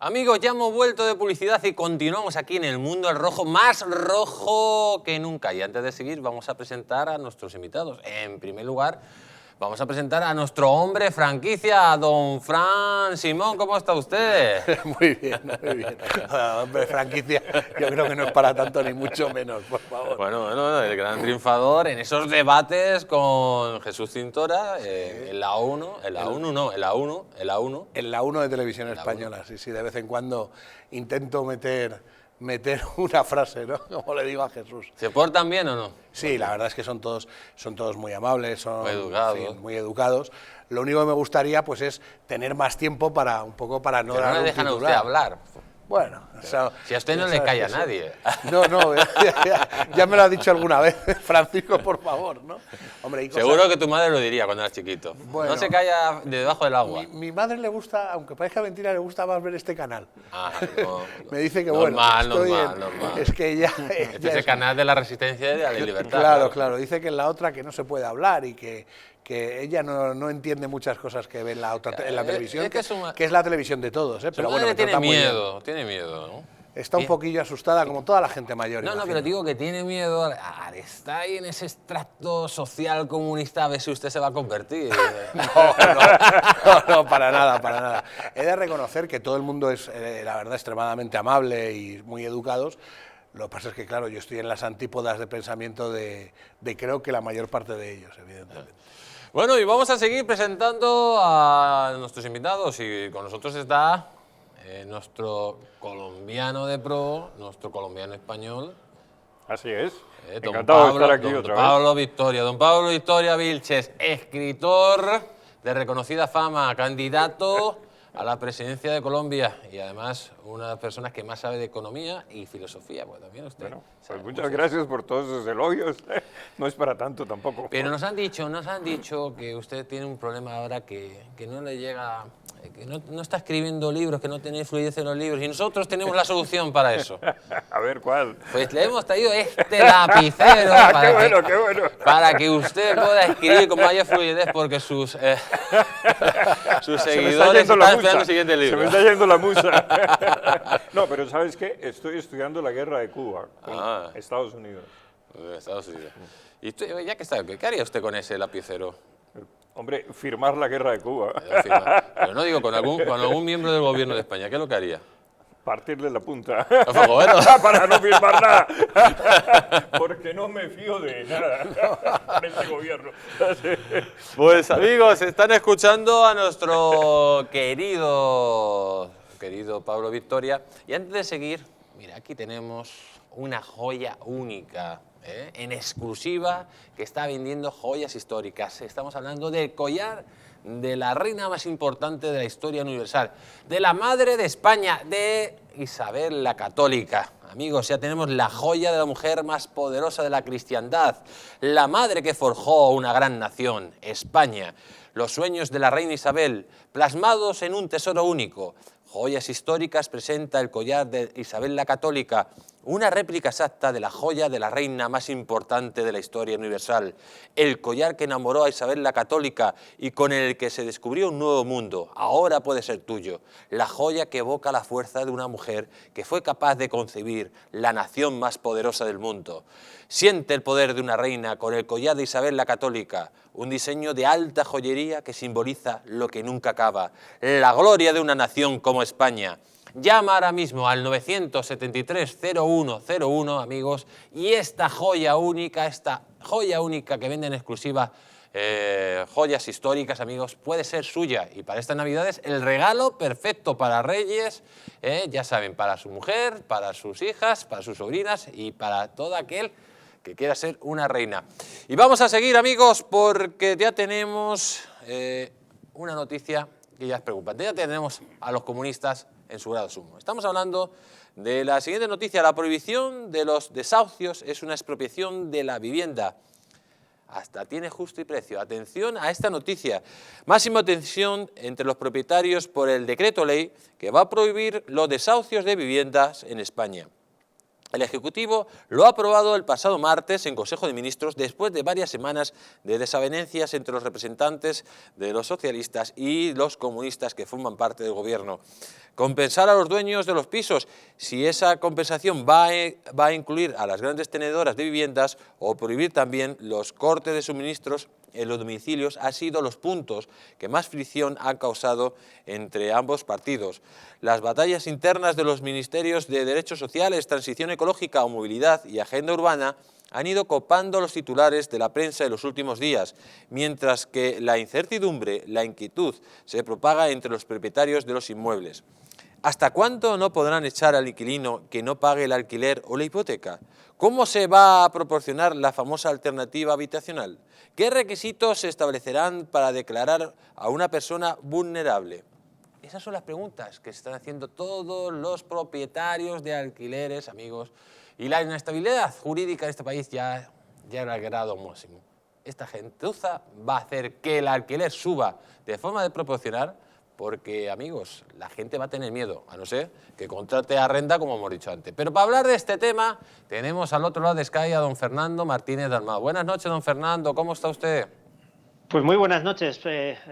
Amigos, ya hemos vuelto de publicidad y continuamos aquí en el mundo del rojo, más rojo que nunca. Y antes de seguir, vamos a presentar a nuestros invitados. En primer lugar, vamos a presentar a nuestro hombre franquicia, a don Fran Simón. ¿Cómo está usted? Muy bien, muy bien. Hombre, franquicia, yo creo que no es para tanto ni mucho menos, por favor. Bueno, el gran triunfador en esos debates con Jesús Cintora, en la 1, en la 1 En la 1 de Televisión Española, sí, de vez en cuando intento meter una frase, ¿no? Como le digo a Jesús. ¿Se portan bien o no? Sí, la verdad es que son todos muy amables, son muy educados. En fin, muy educados. Lo único que me gustaría pues es tener más tiempo para no Pero dar no le un dejan a usted titular. hablar. Bueno, Si a usted no le calla a nadie. No, ya me lo ha dicho alguna vez, Francisco, por favor, ¿no? Hombre, hay cosas... Seguro que tu madre lo diría cuando eras chiquito. Bueno, no se calla de debajo del agua. Mi madre le gusta, aunque parezca mentira, le gusta más ver este canal. No, me dice que normal. Es que ella Este es el canal de la resistencia y de la libertad. Claro. Dice que en la otra que no se puede hablar y que ella no entiende muchas cosas que ve en la televisión, que es la televisión de todos, ¿eh? Pero bueno, tiene miedo, ¿no? Está un poquillo asustada, como toda la gente mayor. No, pero digo que tiene miedo a estar ahí en ese extracto social comunista, a ver si usted se va a convertir. No, para nada. He de reconocer que todo el mundo es, la verdad, extremadamente amable y muy educados. Lo que pasa es que, claro, yo estoy en las antípodas de pensamiento de creo que la mayor parte de ellos, evidentemente. Bueno, y vamos a seguir presentando a nuestros invitados y con nosotros está nuestro colombiano de pro, nuestro colombiano español. Así es. Encantado de estar aquí otra vez. Don Pablo Victoria Vilches, escritor de reconocida fama, candidato a la presidencia de Colombia y además una de las personas que más sabe de economía y filosofía. Pues también usted. Bueno, pues muchas gracias por todos esos elogios. No es para tanto tampoco. Pero nos han dicho que usted tiene un problema ahora que no le llega, que no está escribiendo libros, que no tiene fluidez en los libros y nosotros tenemos la solución para eso. A ver, ¿cuál? Pues le hemos traído este lapicero qué bueno. para que usted pueda escribir con mayor fluidez porque sus seguidores están esperando el siguiente libro. Se me está yendo la musa. No, pero ¿sabes qué? Estoy estudiando la guerra de Cuba con Estados Unidos. Estados Unidos. Y usted, ya que está, ¿qué haría usted con ese lapicero? Hombre, firmar la guerra de Cuba. Pero no digo, con algún miembro del gobierno de España, ¿qué es lo que haría? Partirle la punta. Bueno. Para no firmar nada. Porque no me fío de nada con este gobierno. Pues amigos, están escuchando a nuestro querido Pablo Victoria. Y antes de seguir, mira, aquí tenemos una joya única, en exclusiva, que está vendiendo joyas históricas. Estamos hablando del collar de la reina más importante de la historia universal, de la madre de España, de Isabel la Católica. Amigos, ya tenemos la joya de la mujer más poderosa de la cristiandad, la madre que forjó una gran nación, España. Los sueños de la reina Isabel, plasmados en un tesoro único. Joyas históricas presenta el collar de Isabel la Católica, una réplica exacta de la joya de la reina más importante de la historia universal, el collar que enamoró a Isabel la Católica y con el que se descubrió un nuevo mundo, ahora puede ser tuyo, la joya que evoca la fuerza de una mujer que fue capaz de concebir la nación más poderosa del mundo. Siente el poder de una reina con el collar de Isabel la Católica, un diseño de alta joyería que simboliza lo que nunca acaba, la gloria de una nación como España. Llama ahora mismo al 973-0101, amigos, y esta joya única que vende en exclusiva, joyas históricas, amigos, puede ser suya. Y para estas Navidades, el regalo perfecto para Reyes, ya saben, para su mujer, para sus hijas, para sus sobrinas y para todo aquel que quiera ser una reina. Y vamos a seguir, amigos, porque ya tenemos una noticia que ya es preocupante. Ya tenemos a los comunistas en su grado sumo. Estamos hablando de la siguiente noticia. La prohibición de los desahucios es una expropiación de la vivienda. Hasta tiene justo y precio. Atención a esta noticia. Máxima tensión entre los propietarios por el decreto ley que va a prohibir los desahucios de viviendas en España. El Ejecutivo lo ha aprobado el pasado martes en Consejo de Ministros después de varias semanas de desavenencias entre los representantes de los socialistas y los comunistas que forman parte del Gobierno. Compensar a los dueños de los pisos, si esa compensación va a incluir a las grandes tenedoras de viviendas o prohibir también los cortes de suministros en los domicilios, han sido los puntos que más fricción han causado entre ambos partidos. Las batallas internas de los ministerios de Derechos Sociales, Transición Ecológica o Movilidad y Agenda Urbana han ido copando los titulares de la prensa en los últimos días, mientras que la incertidumbre, la inquietud, se propaga entre los propietarios de los inmuebles. ¿Hasta cuándo no podrán echar al inquilino que no pague el alquiler o la hipoteca? ¿Cómo se va a proporcionar la famosa alternativa habitacional? ¿Qué requisitos se establecerán para declarar a una persona vulnerable? Esas son las preguntas que se están haciendo todos los propietarios de alquileres, amigos. Y la inestabilidad jurídica de este país ya llega al grado máximo. Esta gentuza va a hacer que el alquiler suba de forma desproporcional porque, amigos, la gente va a tener miedo, a no ser que contrate a renta, como hemos dicho antes. Pero para hablar de este tema, tenemos al otro lado de Sky a don Fernando Martínez Dalmau. Buenas noches, don Fernando, ¿cómo está usted? Pues muy buenas noches.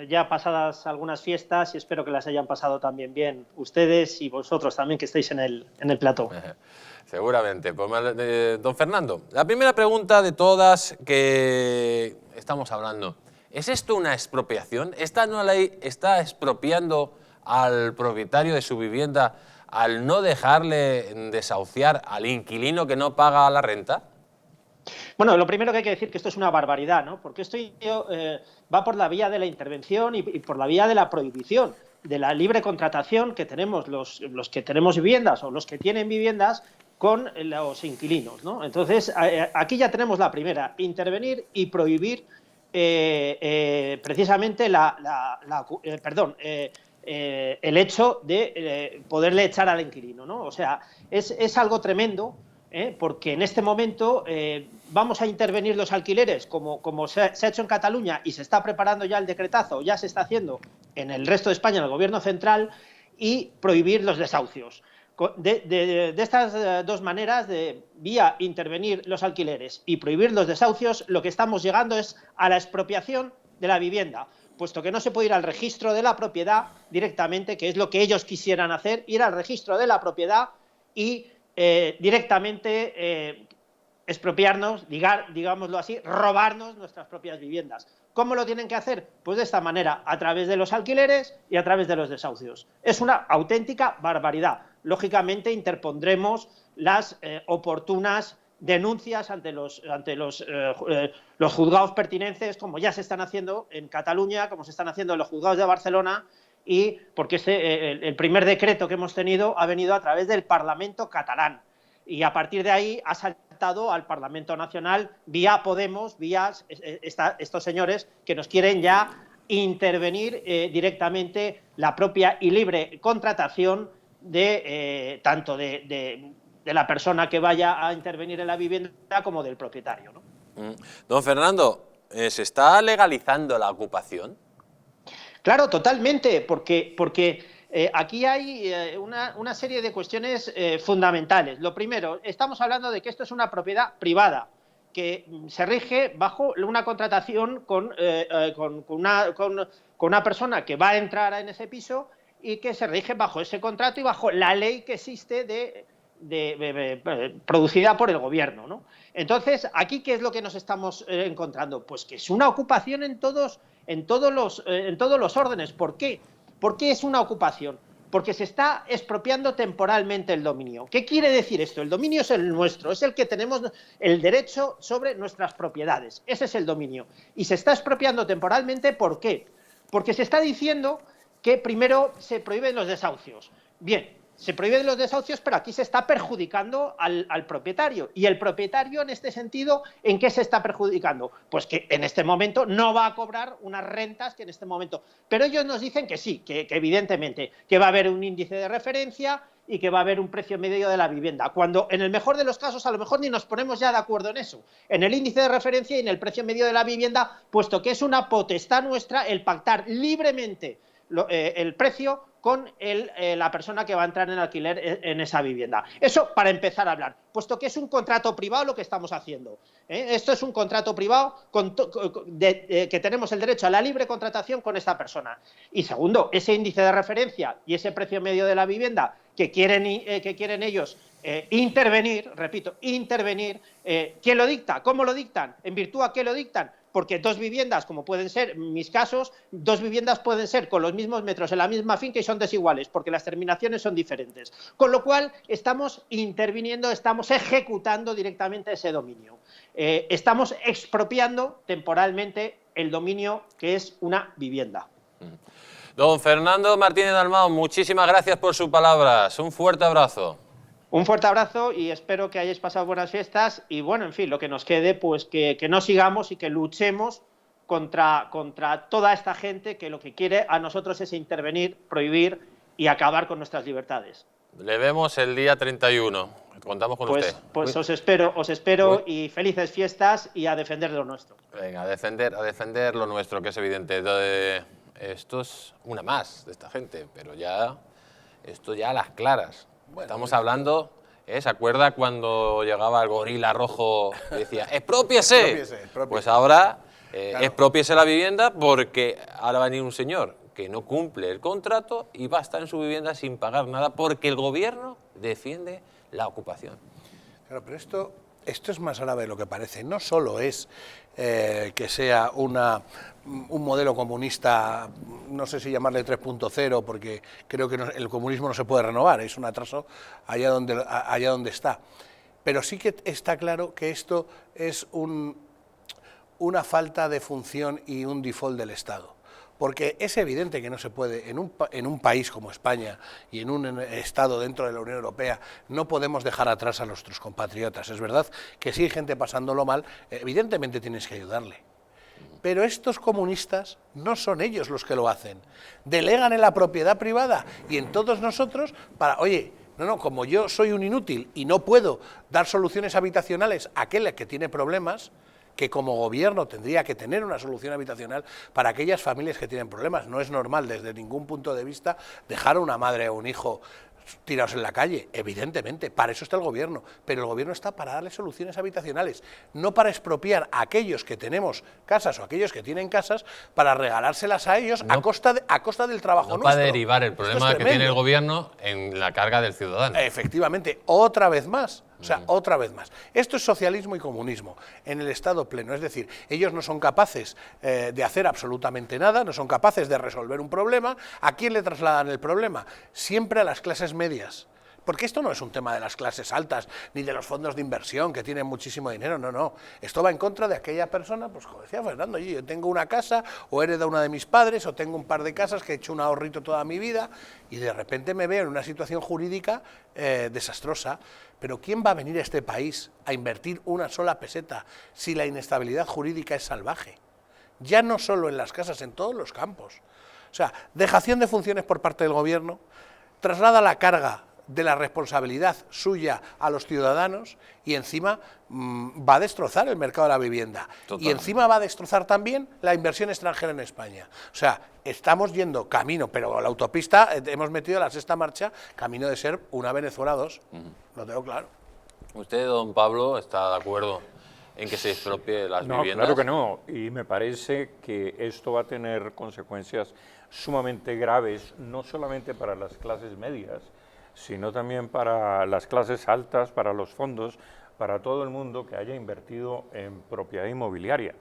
Ya pasadas algunas fiestas y espero que las hayan pasado también bien ustedes y vosotros también que estáis en el plató. Seguramente. Pues, don Fernando, la primera pregunta de todas que estamos hablando. ¿Es esto una expropiación? ¿Esta nueva ley está expropiando al propietario de su vivienda al no dejarle desahuciar al inquilino que no paga la renta? Bueno, lo primero que hay que decir es que esto es una barbaridad, ¿no? Porque esto va por la vía de la intervención y por la vía de la prohibición, de la libre contratación que tenemos los que tenemos viviendas o los que tienen viviendas con los inquilinos, ¿no? Entonces, aquí ya tenemos la primera, intervenir y prohibir precisamente el hecho de poderle echar al inquilino, ¿no? O sea, es algo tremendo, porque en este momento vamos a intervenir los alquileres como se ha hecho en Cataluña y se está preparando ya el decretazo, ya se está haciendo en el resto de España, en el gobierno central, y prohibir los desahucios. De estas dos maneras, de vía intervenir los alquileres y prohibir los desahucios, lo que estamos llegando es a la expropiación de la vivienda, puesto que no se puede ir al registro de la propiedad directamente, que es lo que ellos quisieran hacer, ir al registro de la propiedad y directamente expropiarnos, digámoslo así, robarnos nuestras propias viviendas. ¿Cómo lo tienen que hacer? Pues de esta manera, a través de los alquileres y a través de los desahucios. Es una auténtica barbaridad. Lógicamente interpondremos las oportunas denuncias ante los juzgados pertinentes, como ya se están haciendo en Cataluña, como se están haciendo en los juzgados de Barcelona, y porque el primer decreto que hemos tenido ha venido a través del Parlamento catalán. Y a partir de ahí ha saltado al Parlamento Nacional vía Podemos, vía estos señores que nos quieren ya intervenir directamente la propia y libre contratación tanto de la persona que vaya a intervenir en la vivienda como del propietario, ¿no? Don Fernando, ¿se está legalizando la ocupación? Claro, totalmente, porque aquí hay una serie de cuestiones fundamentales. Lo primero, estamos hablando de que esto es una propiedad privada que se rige bajo una contratación con una persona que va a entrar en ese piso y que se rige bajo ese contrato y bajo la ley que existe producida por el gobierno, ¿no? Entonces, aquí, ¿qué es lo que nos estamos encontrando? Pues que es una ocupación en todos los órdenes. ¿Por qué? ¿Por qué es una ocupación? Porque se está expropiando temporalmente el dominio. ¿Qué quiere decir esto? El dominio es el nuestro, es el que tenemos el derecho sobre nuestras propiedades. Ese es el dominio. Y se está expropiando temporalmente, ¿por qué? Porque se está diciendo que primero se prohíben los desahucios. Bien, se prohíben los desahucios, pero aquí se está perjudicando al propietario. Y el propietario, en este sentido, ¿en qué se está perjudicando? Pues que en este momento no va a cobrar unas rentas que en este momento. Pero ellos nos dicen que sí, que evidentemente, que va a haber un índice de referencia y que va a haber un precio medio de la vivienda. Cuando en el mejor de los casos a lo mejor ni nos ponemos ya de acuerdo en eso, en el índice de referencia y en el precio medio de la vivienda, puesto que es una potestad nuestra el pactar libremente el precio con la persona que va a entrar en alquiler en esa vivienda. Eso para empezar a hablar, puesto que es un contrato privado lo que estamos haciendo. Esto es un contrato privado que tenemos el derecho a la libre contratación con esta persona. Y segundo, ese índice de referencia y ese precio medio de la vivienda que quieren ellos intervenir, repito, intervenir, ¿quién lo dicta? ¿Cómo lo dictan? ¿En virtud a qué lo dictan? Porque dos viviendas, como pueden ser, en mis casos, dos viviendas pueden ser con los mismos metros en la misma finca y son desiguales, porque las terminaciones son diferentes. Con lo cual, estamos interviniendo, estamos ejecutando directamente ese dominio. Estamos expropiando temporalmente el dominio que es una vivienda. Don Fernando Martínez Dalmau, muchísimas gracias por sus palabras. Un fuerte abrazo. Un fuerte abrazo y espero que hayáis pasado buenas fiestas y bueno, en fin, lo que nos quede, pues que no sigamos y que luchemos contra toda esta gente que lo que quiere a nosotros es intervenir, prohibir y acabar con nuestras libertades. Le vemos el día 31. Contamos con usted. Pues os espero y felices fiestas y a defender lo nuestro. Venga, a defender lo nuestro, que es evidente. Esto es una más de esta gente, pero esto ya a las claras. Bueno, estamos hablando, ¿se acuerda cuando llegaba el gorila rojo y decía, exprópiese? Pues ahora, claro, exprópiese la vivienda porque ahora va a venir un señor que no cumple el contrato y va a estar en su vivienda sin pagar nada porque el gobierno defiende la ocupación. Claro, pero esto es más grave de lo que parece. No solo es que sea un modelo comunista, no sé si llamarle 3.0, porque creo que el comunismo no se puede renovar, es un atraso allá donde está. Pero sí que está claro que esto es una falta de función y un default del Estado. Porque es evidente que no se puede, en un país como España y en un Estado dentro de la Unión Europea, no podemos dejar atrás a nuestros compatriotas. Es verdad que si hay gente pasándolo mal, evidentemente tienes que ayudarle. Pero estos comunistas no son ellos los que lo hacen. Delegan en la propiedad privada y en todos nosotros para, oye, no, como yo soy un inútil y no puedo dar soluciones habitacionales a aquel que tiene problemas, que como gobierno tendría que tener una solución habitacional para aquellas familias que tienen problemas. No es normal desde ningún punto de vista dejar a una madre o un hijo tirados en la calle, evidentemente, para eso está el gobierno, pero el gobierno está para darle soluciones habitacionales, no para expropiar a aquellos que tenemos casas o aquellos que tienen casas para regalárselas a ellos a costa del trabajo nuestro. Para derivar el problema que tiene el gobierno en la carga del ciudadano. Efectivamente, otra vez más. O sea, otra vez más. Esto es socialismo y comunismo en el Estado pleno. Es decir, ellos no son capaces de hacer absolutamente nada, no son capaces de resolver un problema. ¿A quién le trasladan el problema? Siempre a las clases medias. Porque esto no es un tema de las clases altas, ni de los fondos de inversión que tienen muchísimo dinero, no. Esto va en contra de aquella persona, pues como decía Fernando, yo tengo una casa, o he heredado una de mis padres, o tengo un par de casas que he hecho un ahorrito toda mi vida, y de repente me veo en una situación jurídica desastrosa. Pero ¿quién va a venir a este país a invertir una sola peseta si la inestabilidad jurídica es salvaje? Ya no solo en las casas, en todos los campos. O sea, dejación de funciones por parte del gobierno, traslada la carga de la responsabilidad suya a los ciudadanos y encima va a destrozar el mercado de la vivienda. Totalmente. Y encima va a destrozar también la inversión extranjera en España. O sea, estamos yendo camino, pero la autopista hemos metido la sexta marcha, camino de ser una Venezuela 2, lo tengo claro. ¿Usted, don Pablo, está de acuerdo en que se expropie las viviendas? No, claro que no, y me parece que esto va a tener consecuencias sumamente graves, no solamente para las clases medias, sino también para las clases altas, para los fondos, para todo el mundo que haya invertido en propiedad inmobiliaria.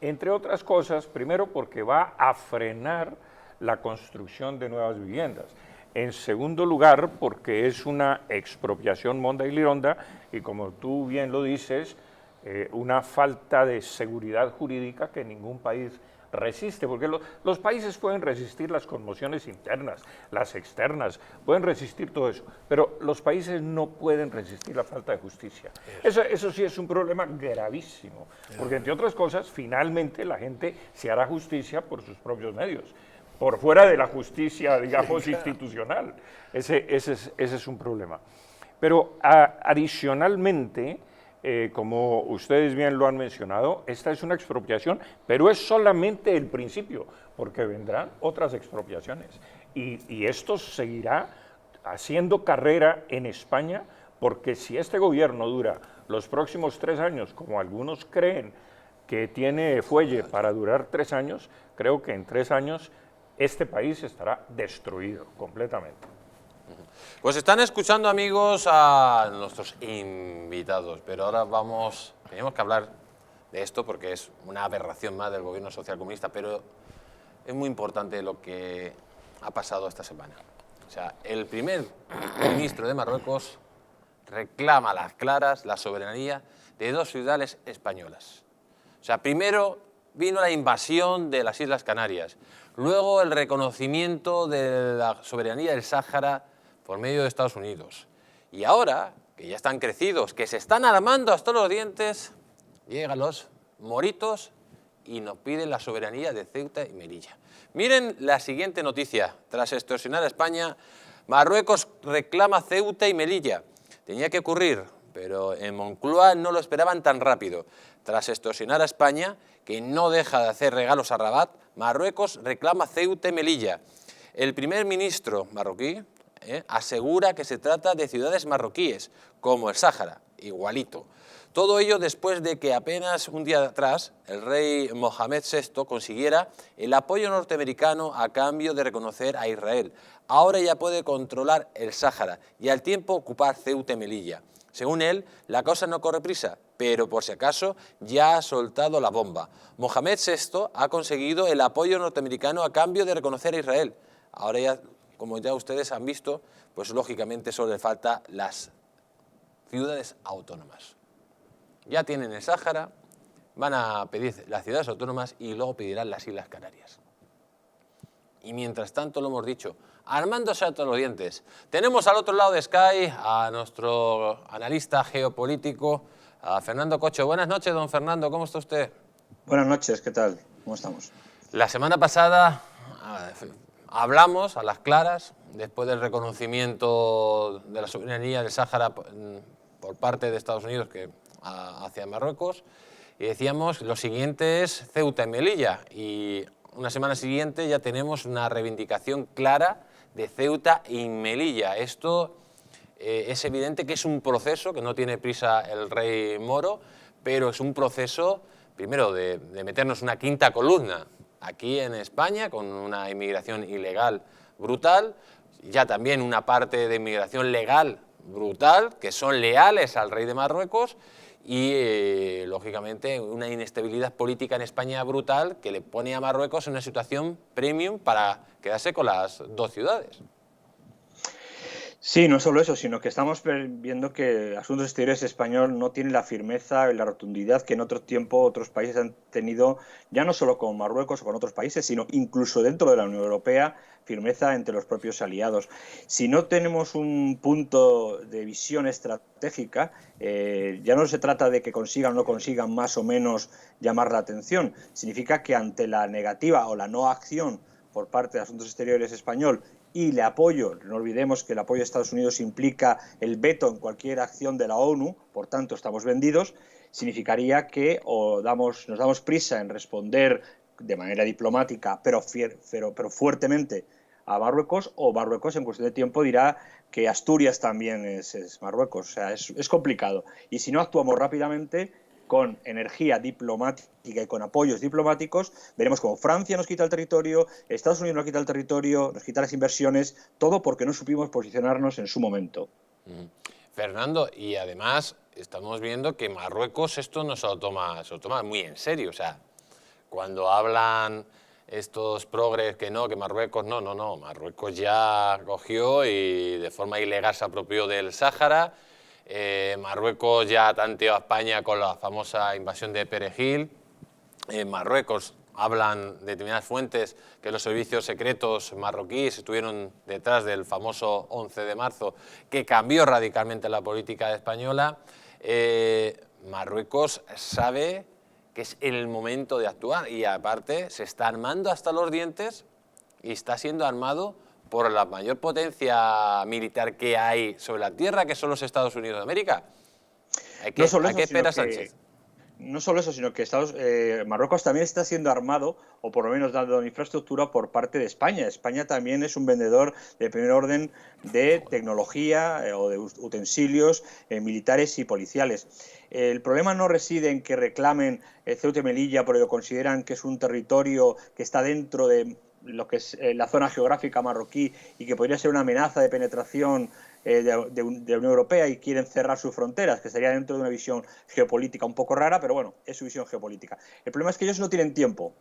Entre otras cosas, primero porque va a frenar la construcción de nuevas viviendas. En segundo lugar, porque es una expropiación monda y lironda y, como tú bien lo dices, una falta de seguridad jurídica que ningún país resiste, porque los países pueden resistir las conmociones internas, las externas, pueden resistir todo eso, pero los países no pueden resistir la falta de justicia. Eso sí es un problema gravísimo, porque entre otras cosas, finalmente la gente se hará justicia por sus propios medios, por fuera de la justicia, digamos, institucional. Ese es un problema. Pero adicionalmente, como ustedes bien lo han mencionado, esta es una expropiación, pero es solamente el principio, porque vendrán otras expropiaciones. Y esto seguirá haciendo carrera en España, porque si este gobierno dura los próximos 3 años, como algunos creen que tiene fuelle para durar 3 años, creo que en 3 años este país estará destruido completamente. Pues están escuchando, amigos, a nuestros invitados, pero ahora tenemos que hablar de esto porque es una aberración más del gobierno socialcomunista, pero es muy importante lo que ha pasado esta semana. O sea, el primer ministro de Marruecos reclama a las claras la soberanía de 2 ciudades españolas. O sea, primero vino la invasión de las Islas Canarias, luego el reconocimiento de la soberanía del Sáhara por medio de Estados Unidos. Y ahora, que ya están crecidos, que se están armando hasta los dientes, llegan los moritos y nos piden la soberanía de Ceuta y Melilla. Miren la siguiente noticia. Tras extorsionar a España, Marruecos reclama Ceuta y Melilla. Tenía que ocurrir, pero en Moncloa no lo esperaban tan rápido. Tras extorsionar a España, que no deja de hacer regalos a Rabat, Marruecos reclama Ceuta y Melilla. El primer ministro marroquí asegura que se trata de ciudades marroquíes, como el Sáhara, igualito. Todo ello después de que apenas un día atrás el rey Mohamed VI consiguiera el apoyo norteamericano a cambio de reconocer a Israel. Ahora ya puede controlar el Sáhara y al tiempo ocupar Ceuta y Melilla. Según él, la cosa no corre prisa, pero por si acaso ya ha soltado la bomba. Mohamed VI ha conseguido el apoyo norteamericano a cambio de reconocer a Israel. Ahora ya, como ya ustedes han visto, pues lógicamente solo le falta las ciudades autónomas. Ya tienen el Sáhara, van a pedir las ciudades autónomas y luego pedirán las Islas Canarias. Y mientras tanto, lo hemos dicho, armándose a todos los dientes. Tenemos al otro lado de Sky a nuestro analista geopolítico, a Fernando Cocho. Buenas noches, don Fernando, ¿cómo está usted? Buenas noches, ¿qué tal? ¿Cómo estamos? La semana pasada hablamos a las claras, después del reconocimiento de la soberanía del Sáhara por parte de Estados Unidos hacia Marruecos, y decíamos lo siguiente es Ceuta y Melilla, y una semana siguiente ya tenemos una reivindicación clara de Ceuta y Melilla. Esto es evidente que es un proceso, que no tiene prisa el rey Moro, pero es un proceso, primero, de meternos una quinta columna aquí en España, con una inmigración ilegal brutal, ya también una parte de inmigración legal brutal, que son leales al rey de Marruecos, y lógicamente una inestabilidad política en España brutal que le pone a Marruecos en una situación premium para quedarse con las 2 ciudades. Sí, no solo eso, sino que estamos viendo que Asuntos Exteriores español no tiene la firmeza y la rotundidad que en otro tiempo otros países han tenido, ya no solo con Marruecos o con otros países, sino incluso dentro de la Unión Europea, firmeza entre los propios aliados. Si no tenemos un punto de visión estratégica, ya no se trata de que consigan o no consigan más o menos llamar la atención, significa que ante la negativa o la no acción por parte de Asuntos Exteriores español y el apoyo, no olvidemos que el apoyo de Estados Unidos implica el veto en cualquier acción de la ONU, por tanto estamos vendidos, significaría que nos damos prisa en responder de manera diplomática, pero fuertemente a Marruecos, o Marruecos en cuestión de tiempo dirá que Asturias también es Marruecos. O sea, es complicado. Y si no actuamos rápidamente, con energía diplomática y con apoyos diplomáticos, veremos como Francia nos quita el territorio, Estados Unidos nos quita el territorio, nos quita las inversiones, todo porque no supimos posicionarnos en su momento. Fernando, y además estamos viendo que Marruecos esto no se lo toma muy en serio. O sea, cuando hablan estos progres que Marruecos no, Marruecos ya cogió y de forma ilegal se apropió del Sáhara. Marruecos ya tanteó a España con la famosa invasión de Perejil. En Marruecos hablan de determinadas fuentes que los servicios secretos marroquíes estuvieron detrás del famoso 11 de marzo, que cambió radicalmente la política española. Marruecos sabe que es el momento de actuar y aparte se está armando hasta los dientes y está siendo armado por la mayor potencia militar que hay sobre la tierra, que son los Estados Unidos de América. ¿A No solo qué eso, sino espera que, Sánchez? no solo eso, sino que Marruecos también está siendo armado, o por lo menos dando infraestructura por parte de España. España también es un vendedor de primer orden de tecnología o de utensilios militares y policiales. El problema no reside en que reclamen Ceuta y Melilla porque consideran que es un territorio que está dentro de lo que es la zona geográfica marroquí y que podría ser una amenaza de penetración de la Unión Europea y quieren cerrar sus fronteras, que sería dentro de una visión geopolítica un poco rara, pero bueno, es su visión geopolítica. El problema es que ellos no tienen tiempo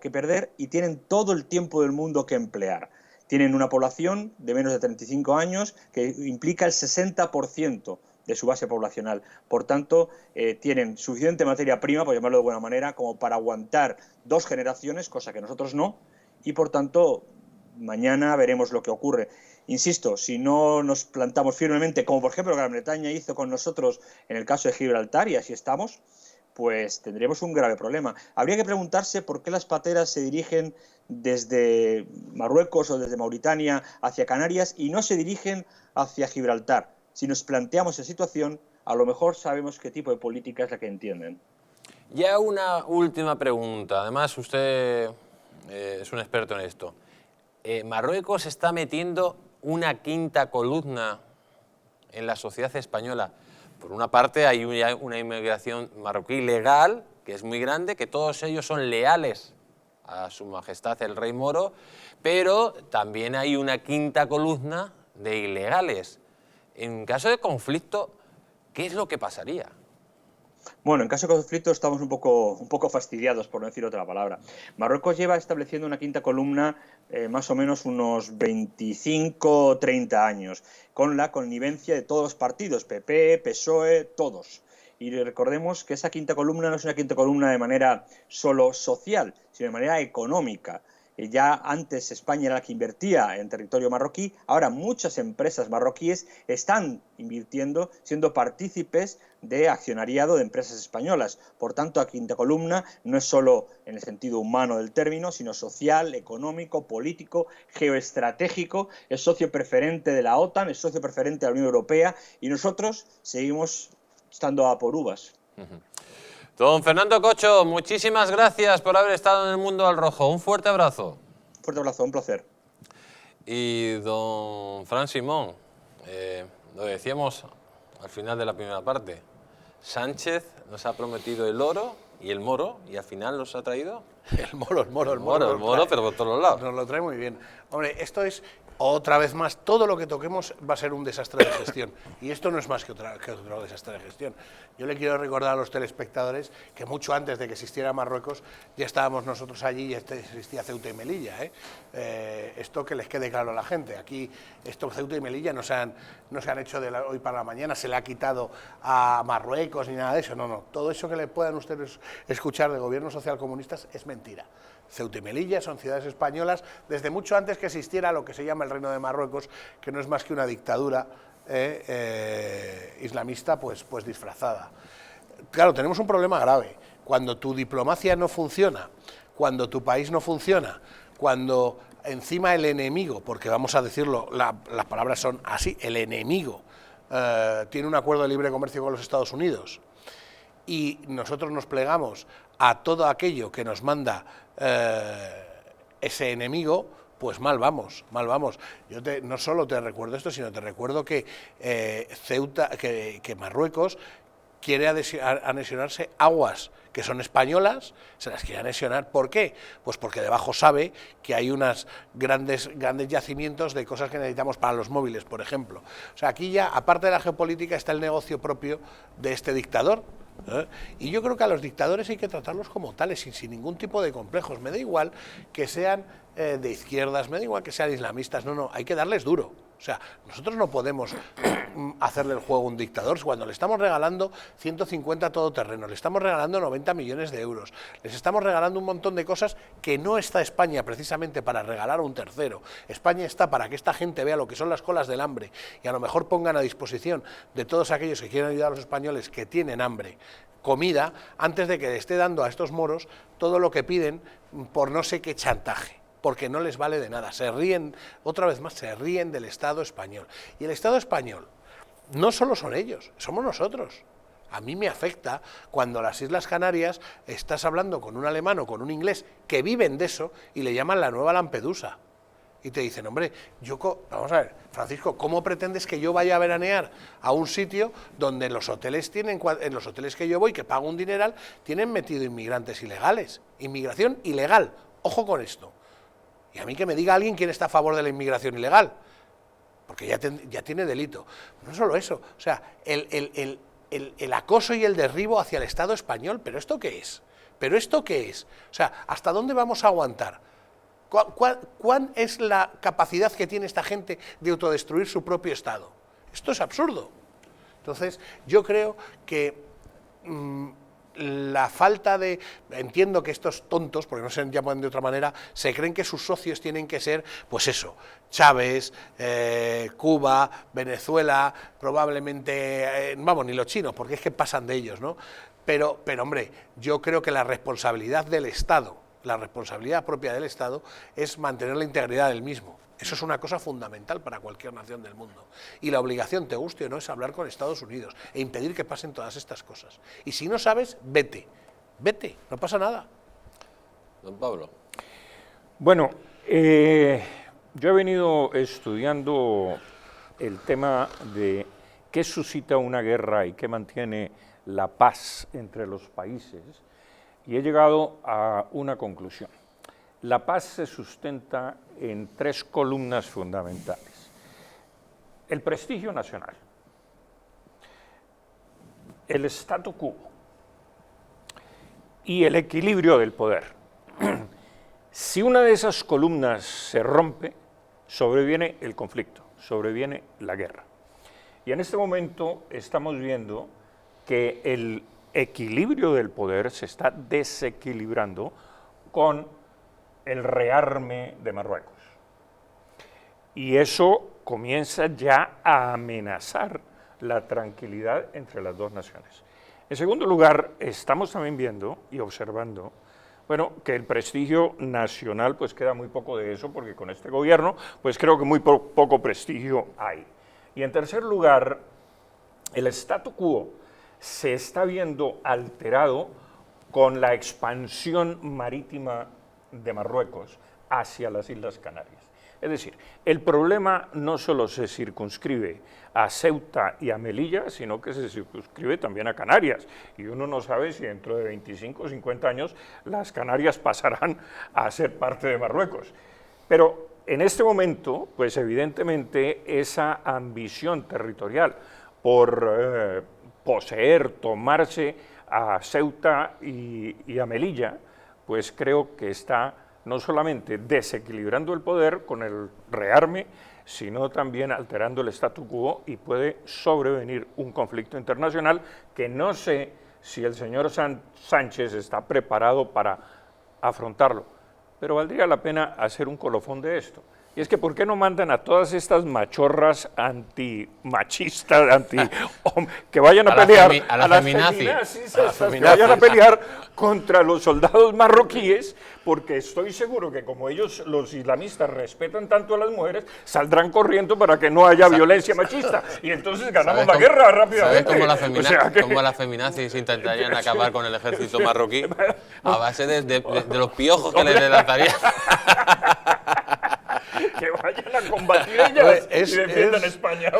que perder y tienen todo el tiempo del mundo que emplear. Tienen una población de menos de 35 años que implica el 60% de su base poblacional. Por tanto, tienen suficiente materia prima, por llamarlo de buena manera, como para aguantar 2 generaciones, cosa que nosotros no, y por tanto, mañana veremos lo que ocurre. Insisto, si no nos plantamos firmemente, como por ejemplo Gran Bretaña hizo con nosotros en el caso de Gibraltar, y así estamos, pues tendremos un grave problema. Habría que preguntarse por qué las pateras se dirigen desde Marruecos o desde Mauritania hacia Canarias y no se dirigen hacia Gibraltar. Si nos planteamos esa situación, a lo mejor sabemos qué tipo de política es la que entienden. Ya una última pregunta. Además, usted es un experto en esto. Marruecos está metiendo una quinta columna en la sociedad española. Por una parte, hay una inmigración marroquí legal, que es muy grande, que todos ellos son leales a su majestad el rey moro, pero también hay una quinta columna de ilegales. En caso de conflicto, ¿qué es lo que pasaría? Bueno, en caso de conflicto estamos un poco fastidiados, por no decir otra palabra. Marruecos lleva estableciendo una quinta columna más o menos unos 25 o 30 años, con la connivencia de todos los partidos, PP, PSOE, todos. Y recordemos que esa quinta columna no es una quinta columna de manera solo social, sino de manera económica. Ya antes España era la que invertía en territorio marroquí, ahora muchas empresas marroquíes están invirtiendo, siendo partícipes de accionariado de empresas españolas. Por tanto, la quinta columna no es solo en el sentido humano del término, sino social, económico, político, geoestratégico, es socio preferente de la OTAN, es socio preferente de la Unión Europea y nosotros seguimos estando a por uvas. Don Fernando Cocho, muchísimas gracias por haber estado en el Mundo al Rojo. Un fuerte abrazo. Fuerte abrazo, un placer. Y don Fran Simón, lo decíamos al final de la primera parte, Sánchez nos ha prometido el oro y el moro, y al final nos ha traído... El moro, pero por todos lados. Nos lo trae muy bien. Hombre, esto es, otra vez más, todo lo que toquemos va a ser un desastre de gestión. Y esto no es más que otro desastre de gestión. Yo le quiero recordar a los telespectadores que mucho antes de que existiera Marruecos ya estábamos nosotros allí y existía Ceuta y Melilla. Esto que les quede claro a la gente. Aquí, Ceuta y Melilla no se han hecho de hoy para la mañana, se le ha quitado a Marruecos ni nada de eso. No. Todo eso que le puedan ustedes escuchar de gobiernos socialcomunistas es mentira. Ceuta y Melilla son ciudades españolas desde mucho antes que existiera lo que se llama el Reino de Marruecos, que no es más que una dictadura islamista pues disfrazada. Claro, tenemos un problema grave. Cuando tu diplomacia no funciona, cuando tu país no funciona, cuando encima el enemigo, porque vamos a decirlo, las palabras son así, el enemigo tiene un acuerdo de libre comercio con los Estados Unidos y nosotros nos plegamos a todo aquello que nos manda ese enemigo, pues mal vamos. Yo no solo te recuerdo esto, sino te recuerdo que que Marruecos quiere anexionarse aguas que son españolas, se las quiere anexionar. ¿Por qué? Pues porque debajo sabe que hay unos grandes yacimientos de cosas que necesitamos para los móviles, por ejemplo. O sea, aquí ya, aparte de la geopolítica, está el negocio propio de este dictador. Y yo creo que a los dictadores hay que tratarlos como tales, sin ningún tipo de complejos. Me da igual que sean de izquierdas, me da igual que sean islamistas, no, hay que darles duro. O sea, nosotros no podemos hacerle el juego a un dictador cuando le estamos regalando 150 todoterrenos, le estamos regalando 90 millones de euros, les estamos regalando un montón de cosas que no está España precisamente para regalar a un tercero. España está para que esta gente vea lo que son las colas del hambre y a lo mejor pongan a disposición de todos aquellos que quieren ayudar a los españoles que tienen hambre, comida, antes de que le esté dando a estos moros todo lo que piden por no sé qué chantaje, porque no les vale de nada. Se ríen, otra vez más, se ríen del Estado español. Y el Estado español, no solo son ellos, somos nosotros. A mí me afecta cuando las Islas Canarias estás hablando con un alemán o con un inglés que viven de eso y le llaman la nueva Lampedusa. Y te dicen, hombre, vamos a ver, Francisco, ¿cómo pretendes que yo vaya a veranear a un sitio donde en los hoteles que yo voy, que pago un dineral, tienen metido inmigrantes ilegales? Inmigración ilegal, ojo con esto. Y a mí que me diga alguien quién está a favor de la inmigración ilegal, porque ya tiene delito. No solo eso, o sea, el acoso y el derribo hacia el Estado español, ¿pero esto qué es? ¿Pero esto qué es? O sea, ¿hasta dónde vamos a aguantar? ¿Cuál es la capacidad que tiene esta gente de autodestruir su propio Estado? Esto es absurdo. Entonces, yo creo que la falta de... Entiendo que estos tontos, porque no se llaman de otra manera, se creen que sus socios tienen que ser, pues eso, Chávez, Cuba, Venezuela, probablemente, vamos, ni los chinos, porque es que pasan de ellos, ¿no? Pero hombre, yo creo que la responsabilidad del Estado, la responsabilidad propia del Estado, es mantener la integridad del mismo. Eso es una cosa fundamental para cualquier nación del mundo. Y la obligación, te guste o no, es hablar con Estados Unidos e impedir que pasen todas estas cosas. Y si no sabes, vete, no pasa nada. Don Pablo. Bueno, yo he venido estudiando el tema de qué suscita una guerra y qué mantiene la paz entre los países, y he llegado a una conclusión. La paz se sustenta en 3 columnas fundamentales. El prestigio nacional, el statu quo y el equilibrio del poder. Si una de esas columnas se rompe, sobreviene el conflicto, sobreviene la guerra. Y en este momento estamos viendo que el equilibrio del poder se está desequilibrando con el rearme de Marruecos. Y eso comienza ya a amenazar la tranquilidad entre las dos naciones. En segundo lugar, estamos también viendo y observando, bueno, que el prestigio nacional pues queda muy poco de eso, porque con este gobierno pues creo que muy poco prestigio hay. Y en tercer lugar, el statu quo se está viendo alterado con la expansión marítima de Marruecos hacia las Islas Canarias. Es decir, el problema no solo se circunscribe a Ceuta y a Melilla, sino que se circunscribe también a Canarias. Y uno no sabe si dentro de 25 o 50 años las Canarias pasarán a ser parte de Marruecos. Pero en este momento, pues evidentemente esa ambición territorial por poseer, tomarse a Ceuta y a Melilla, pues creo que está no solamente desequilibrando el poder con el rearme, sino también alterando el statu quo, y puede sobrevenir un conflicto internacional que no sé si el señor Sánchez está preparado para afrontarlo, pero valdría la pena hacer un colofón de esto. Y es que, ¿por qué no mandan a todas estas machorras antimachistas, que vayan a pelear, a las feminazis, que vayan a pelear contra los soldados marroquíes? Porque estoy seguro que como ellos, los islamistas, respetan tanto a las mujeres, saldrán corriendo para que no haya violencia machista. Y entonces ganamos la guerra rápidamente. ¿Sabes cómo las feminazis intentarían acabar con el ejército marroquí? A base de los piojos que les lanzarían. Que vayan a combatir ellas y defiendan España.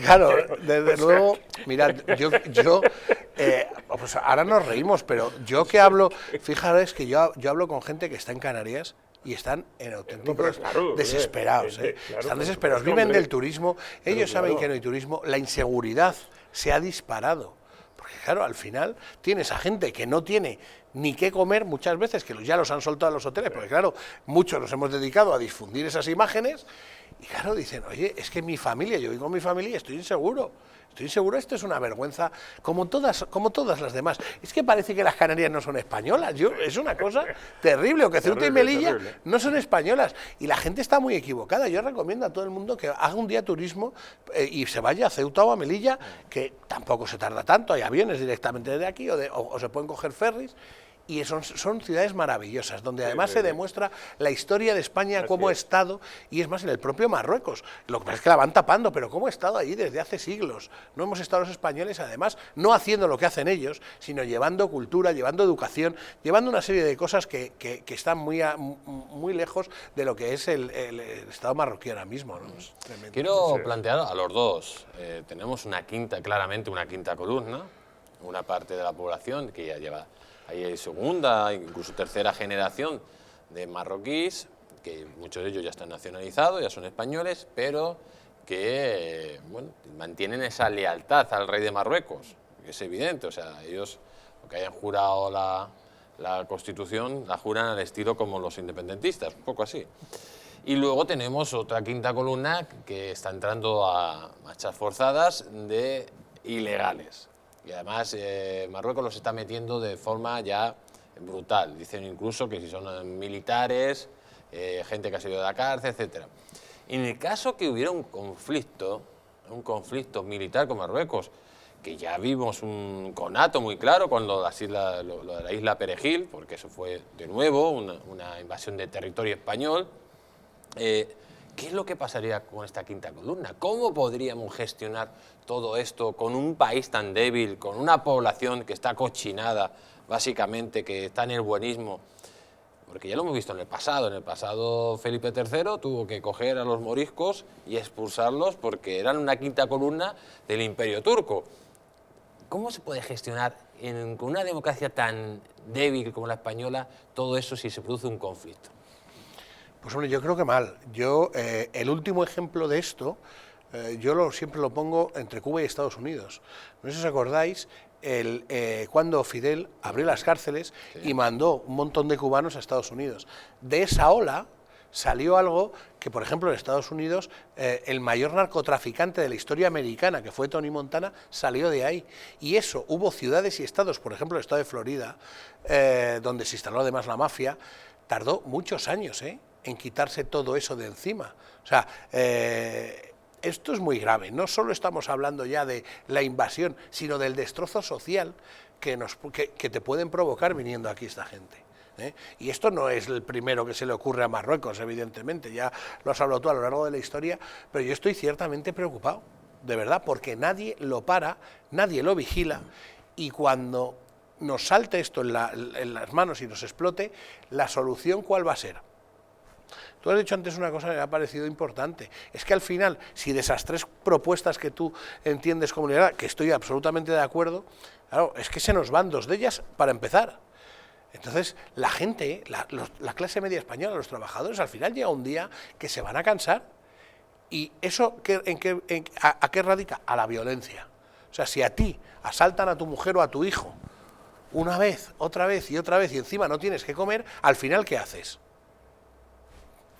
Claro, desde luego, mirad, yo pues ahora nos reímos, pero yo que hablo, fijaros que yo hablo con gente que está en Canarias y están en auténticos desesperados. Están desesperados, viven del turismo, ellos saben que no hay turismo, la inseguridad se ha disparado. Porque claro, al final tienes a gente que no tiene ni qué comer muchas veces, que ya los han soltado a los hoteles, porque claro, muchos nos hemos dedicado a difundir esas imágenes, y claro, dicen, oye, es que mi familia, yo vivo con mi familia y estoy inseguro, esto es una vergüenza, como todas las demás. Es que parece que las Canarias no son españolas, es una cosa terrible, o que Ceuta y Melilla no son españolas, y la gente está muy equivocada. Yo recomiendo a todo el mundo que haga un día turismo y se vaya a Ceuta o a Melilla, que tampoco se tarda tanto, hay aviones directamente desde aquí, o se pueden coger ferries, y son ciudades maravillosas, donde además se demuestra la historia de España, cómo ha estado, y es más, en el propio Marruecos. Lo que pasa es que la van tapando, pero cómo ha estado ahí desde hace siglos. No hemos estado los españoles, además, no haciendo lo que hacen ellos, sino llevando cultura, llevando educación, llevando una serie de cosas que están muy lejos de lo que es el Estado marroquí ahora mismo, ¿no? Es tremendo. Quiero plantear a los dos. Tenemos claramente una quinta columna, una parte de la población que ya lleva ahí segunda, incluso tercera generación de marroquíes, que muchos de ellos ya están nacionalizados, ya son españoles, pero que bueno, mantienen esa lealtad al rey de Marruecos, que es evidente. O sea, ellos, aunque hayan jurado la Constitución, la juran al estilo como los independentistas, un poco así. Y luego tenemos otra quinta columna que está entrando a marchas forzadas de ilegales. Y además Marruecos los está metiendo de forma ya brutal. Dicen incluso que si son militares, gente que ha salido de la cárcel, etc. En el caso que hubiera un conflicto militar con Marruecos, que ya vimos un conato muy claro con lo de la isla Perejil, porque eso fue de nuevo una invasión de territorio español, ¿qué es lo que pasaría con esta quinta columna? ¿Cómo podríamos gestionar todo esto con un país tan débil, con una población que está cochinada, básicamente, que está en el buenismo? Porque ya lo hemos visto en el pasado. En el pasado Felipe III tuvo que coger a los moriscos y expulsarlos porque eran una quinta columna del Imperio turco. ¿Cómo se puede gestionar con una democracia tan débil como la española todo eso si se produce un conflicto? Pues hombre, yo creo que mal. El último ejemplo de esto, siempre lo pongo entre Cuba y Estados Unidos. No sé si os acordáis, cuando Fidel abrió las cárceles y mandó un montón de cubanos a Estados Unidos. De esa ola salió algo que, por ejemplo, en Estados Unidos, el mayor narcotraficante de la historia americana, que fue Tony Montana, salió de ahí. Y eso, hubo ciudades y estados, por ejemplo, el estado de Florida, donde se instaló además la mafia, tardó muchos años, en quitarse todo eso de encima. O sea, esto es muy grave. No solo estamos hablando ya de la invasión, sino del destrozo social que te pueden provocar viniendo aquí esta gente. Y esto no es el primero que se le ocurre a Marruecos, evidentemente, ya lo has hablado tú a lo largo de la historia, pero yo estoy ciertamente preocupado, de verdad, porque nadie lo para, nadie lo vigila, y cuando nos salte esto en las manos y nos explote, la solución ¿cuál va a ser? Tú has dicho antes una cosa que me ha parecido importante, es que al final, si de esas tres propuestas que tú entiendes como liberal, que estoy absolutamente de acuerdo, claro, es que se nos van dos de ellas para empezar. Entonces, la gente, la clase media española, los trabajadores, al final llega un día que se van a cansar. ¿Y eso a qué radica? A la violencia. O sea, si a ti asaltan a tu mujer o a tu hijo una vez, otra vez y otra vez, y encima no tienes que comer, al final, ¿qué haces?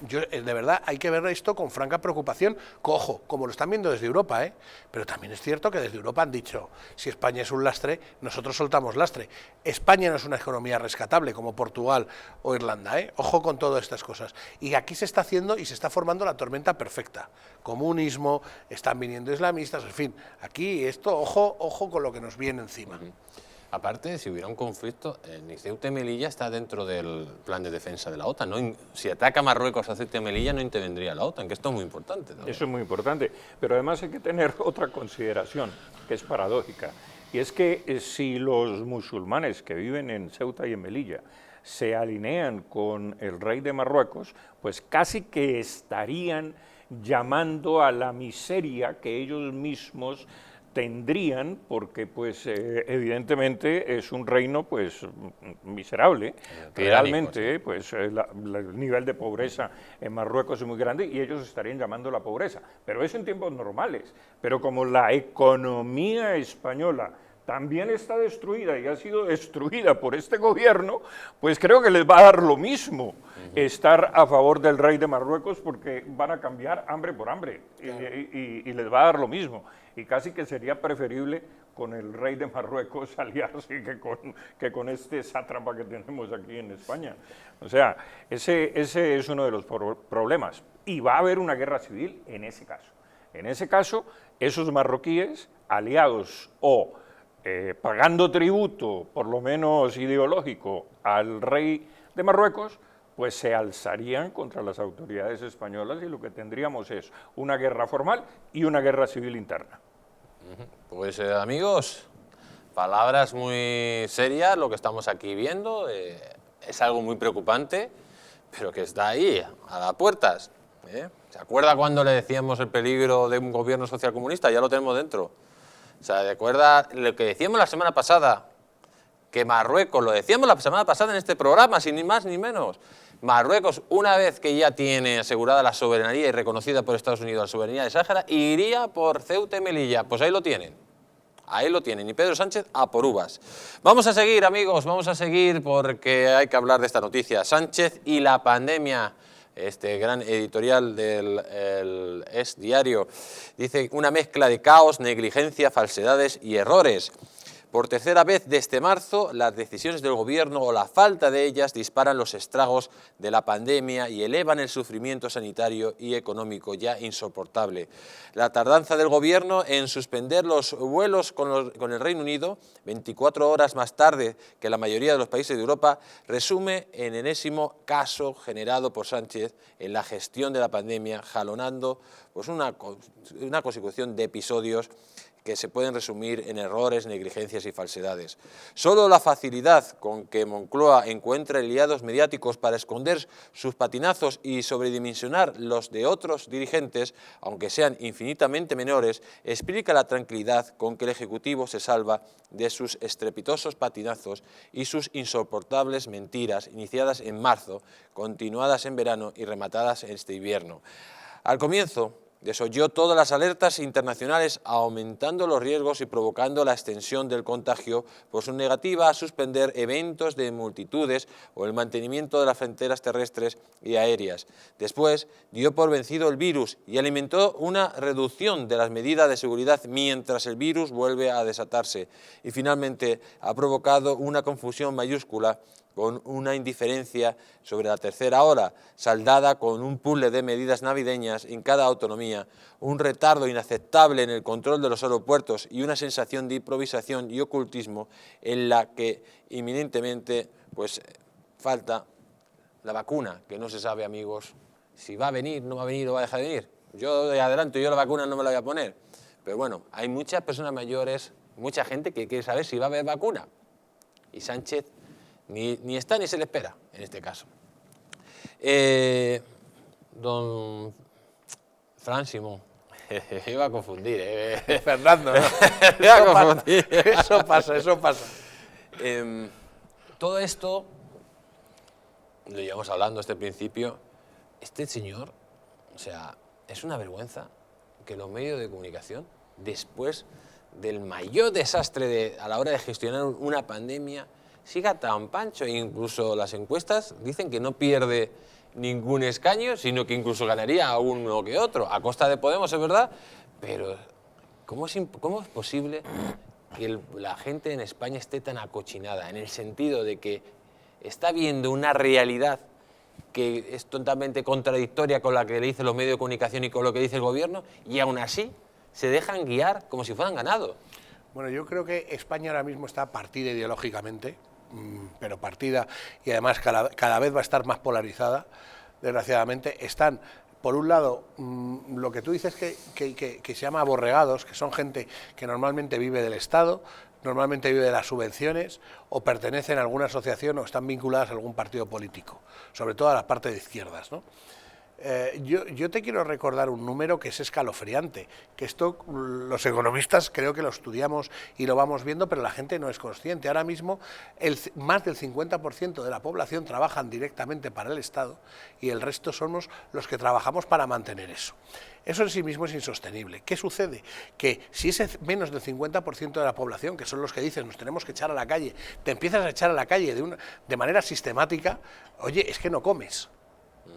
De verdad, hay que ver esto con franca preocupación, ojo, como lo están viendo desde Europa, pero también es cierto que desde Europa han dicho, si España es un lastre, nosotros soltamos lastre. España no es una economía rescatable como Portugal o Irlanda, ojo con todas estas cosas. Y aquí se está haciendo y se está formando la tormenta perfecta. Comunismo, están viniendo islamistas, en fin, aquí esto, ojo con lo que nos viene encima. Aparte, si hubiera un conflicto, ni Ceuta y Melilla está dentro del plan de defensa de la OTAN. ¿No? Si ataca Marruecos a Ceuta y Melilla, no intervendría la OTAN, que esto es muy importante, ¿no? Eso es muy importante, pero además hay que tener otra consideración, que es paradójica, y es que si los musulmanes que viven en Ceuta y en Melilla se alinean con el rey de Marruecos, pues casi que estarían llamando a la miseria que ellos mismos tendrían, porque pues evidentemente es un reino pues miserable, realmente pues el nivel de pobreza en Marruecos es muy grande y ellos estarían llamando la pobreza, pero eso en tiempos normales, pero como la economía española también está destruida y ha sido destruida por este gobierno, pues creo que les va a dar lo mismo estar a favor del rey de Marruecos, porque van a cambiar hambre por hambre y les va a dar lo mismo. Y casi que sería preferible con el rey de Marruecos aliarse que con este sátrapa que tenemos aquí en España. O sea, ese es uno de los problemas. Y va a haber una guerra civil en ese caso. En ese caso, esos marroquíes, aliados o pagando tributo, por lo menos ideológico, al rey de Marruecos, pues se alzarían contra las autoridades españolas y lo que tendríamos es una guerra formal y una guerra civil interna. Pues amigos, palabras muy serias lo que estamos aquí viendo, es algo muy preocupante, pero que está ahí, a las puertas. ¿Se acuerda cuando le decíamos el peligro de un gobierno socialcomunista? Ya lo tenemos dentro. ¿Se acuerda lo que decíamos la semana pasada? Que Marruecos, lo decíamos la semana pasada en este programa, sin ni más ni menos. Marruecos, una vez que ya tiene asegurada la soberanía y reconocida por Estados Unidos la soberanía de Sáhara, iría por Ceuta y Melilla. Pues ahí lo tienen. Ahí lo tienen. Y Pedro Sánchez a por uvas. Vamos a seguir, amigos, vamos a seguir porque hay que hablar de esta noticia. Sánchez y la pandemia. Este gran editorial del Es Diario dice una mezcla de caos, negligencia, falsedades y errores. Por tercera vez desde marzo, las decisiones del gobierno o la falta de ellas disparan los estragos de la pandemia y elevan el sufrimiento sanitario y económico ya insoportable. La tardanza del gobierno en suspender los vuelos con el Reino Unido, 24 horas más tarde que la mayoría de los países de Europa, resume en enésimo caso generado por Sánchez en la gestión de la pandemia, jalonando pues una consecución de episodios que se pueden resumir en errores, negligencias y falsedades. Solo la facilidad con que Moncloa encuentra aliados mediáticos para esconder sus patinazos y sobredimensionar los de otros dirigentes, aunque sean infinitamente menores, explica la tranquilidad con que el Ejecutivo se salva de sus estrepitosos patinazos y sus insoportables mentiras iniciadas en marzo, continuadas en verano y rematadas en este invierno. Al comienzo, desoyó todas las alertas internacionales, aumentando los riesgos y provocando la extensión del contagio por su negativa a suspender eventos de multitudes o el mantenimiento de las fronteras terrestres y aéreas. Después dio por vencido el virus y alimentó una reducción de las medidas de seguridad mientras el virus vuelve a desatarse. Y finalmente ha provocado una confusión mayúscula con una indiferencia sobre la tercera ola, saldada con un puzzle de medidas navideñas en cada autonomía, un retardo inaceptable en el control de los aeropuertos y una sensación de improvisación y ocultismo en la que inminentemente pues, falta la vacuna, que no se sabe, amigos, si va a venir, no va a venir o va a dejar de venir. Yo de adelanto, yo la vacuna no me la voy a poner, pero bueno, hay muchas personas mayores, mucha gente que quiere saber si va a haber vacuna, y Sánchez ni está ni se le espera, en este caso. Don Fran Simón, iba a confundir. Fernando, ¿no? Iba a confundir. Eso pasa. Todo esto, lo llevamos hablando desde el principio, este señor, o sea, es una vergüenza que los medios de comunicación, después del mayor desastre a la hora de gestionar una pandemia, siga tan pancho. Incluso las encuestas dicen que no pierde ningún escaño, sino que incluso ganaría a uno que otro, a costa de Podemos, es verdad, pero ¿cómo es posible que la gente en España esté tan acochinada, en el sentido de que está viendo una realidad que es totalmente contradictoria con la que le dicen los medios de comunicación y con lo que dice el gobierno, y aún así se dejan guiar como si fueran ganado? Bueno, yo creo que España ahora mismo está partida ideológicamente, pero partida, y además cada vez va a estar más polarizada, desgraciadamente. Están, por un lado, lo que tú dices que se llama aborregados, que son gente que normalmente vive del Estado, normalmente vive de las subvenciones, o pertenecen a alguna asociación o están vinculadas a algún partido político, sobre todo a la parte de izquierdas, ¿no? Yo te quiero recordar un número que es escalofriante, que esto los economistas creo que lo estudiamos y lo vamos viendo, pero la gente no es consciente. Ahora mismo más del 50% de la población trabajan directamente para el Estado y el resto somos los que trabajamos para mantener eso. Eso en sí mismo es insostenible. ¿Qué sucede? Que si ese menos del 50% de la población, que son los que dicen nos tenemos que echar a la calle, te empiezas a echar a la calle de manera sistemática, oye, es que no comes.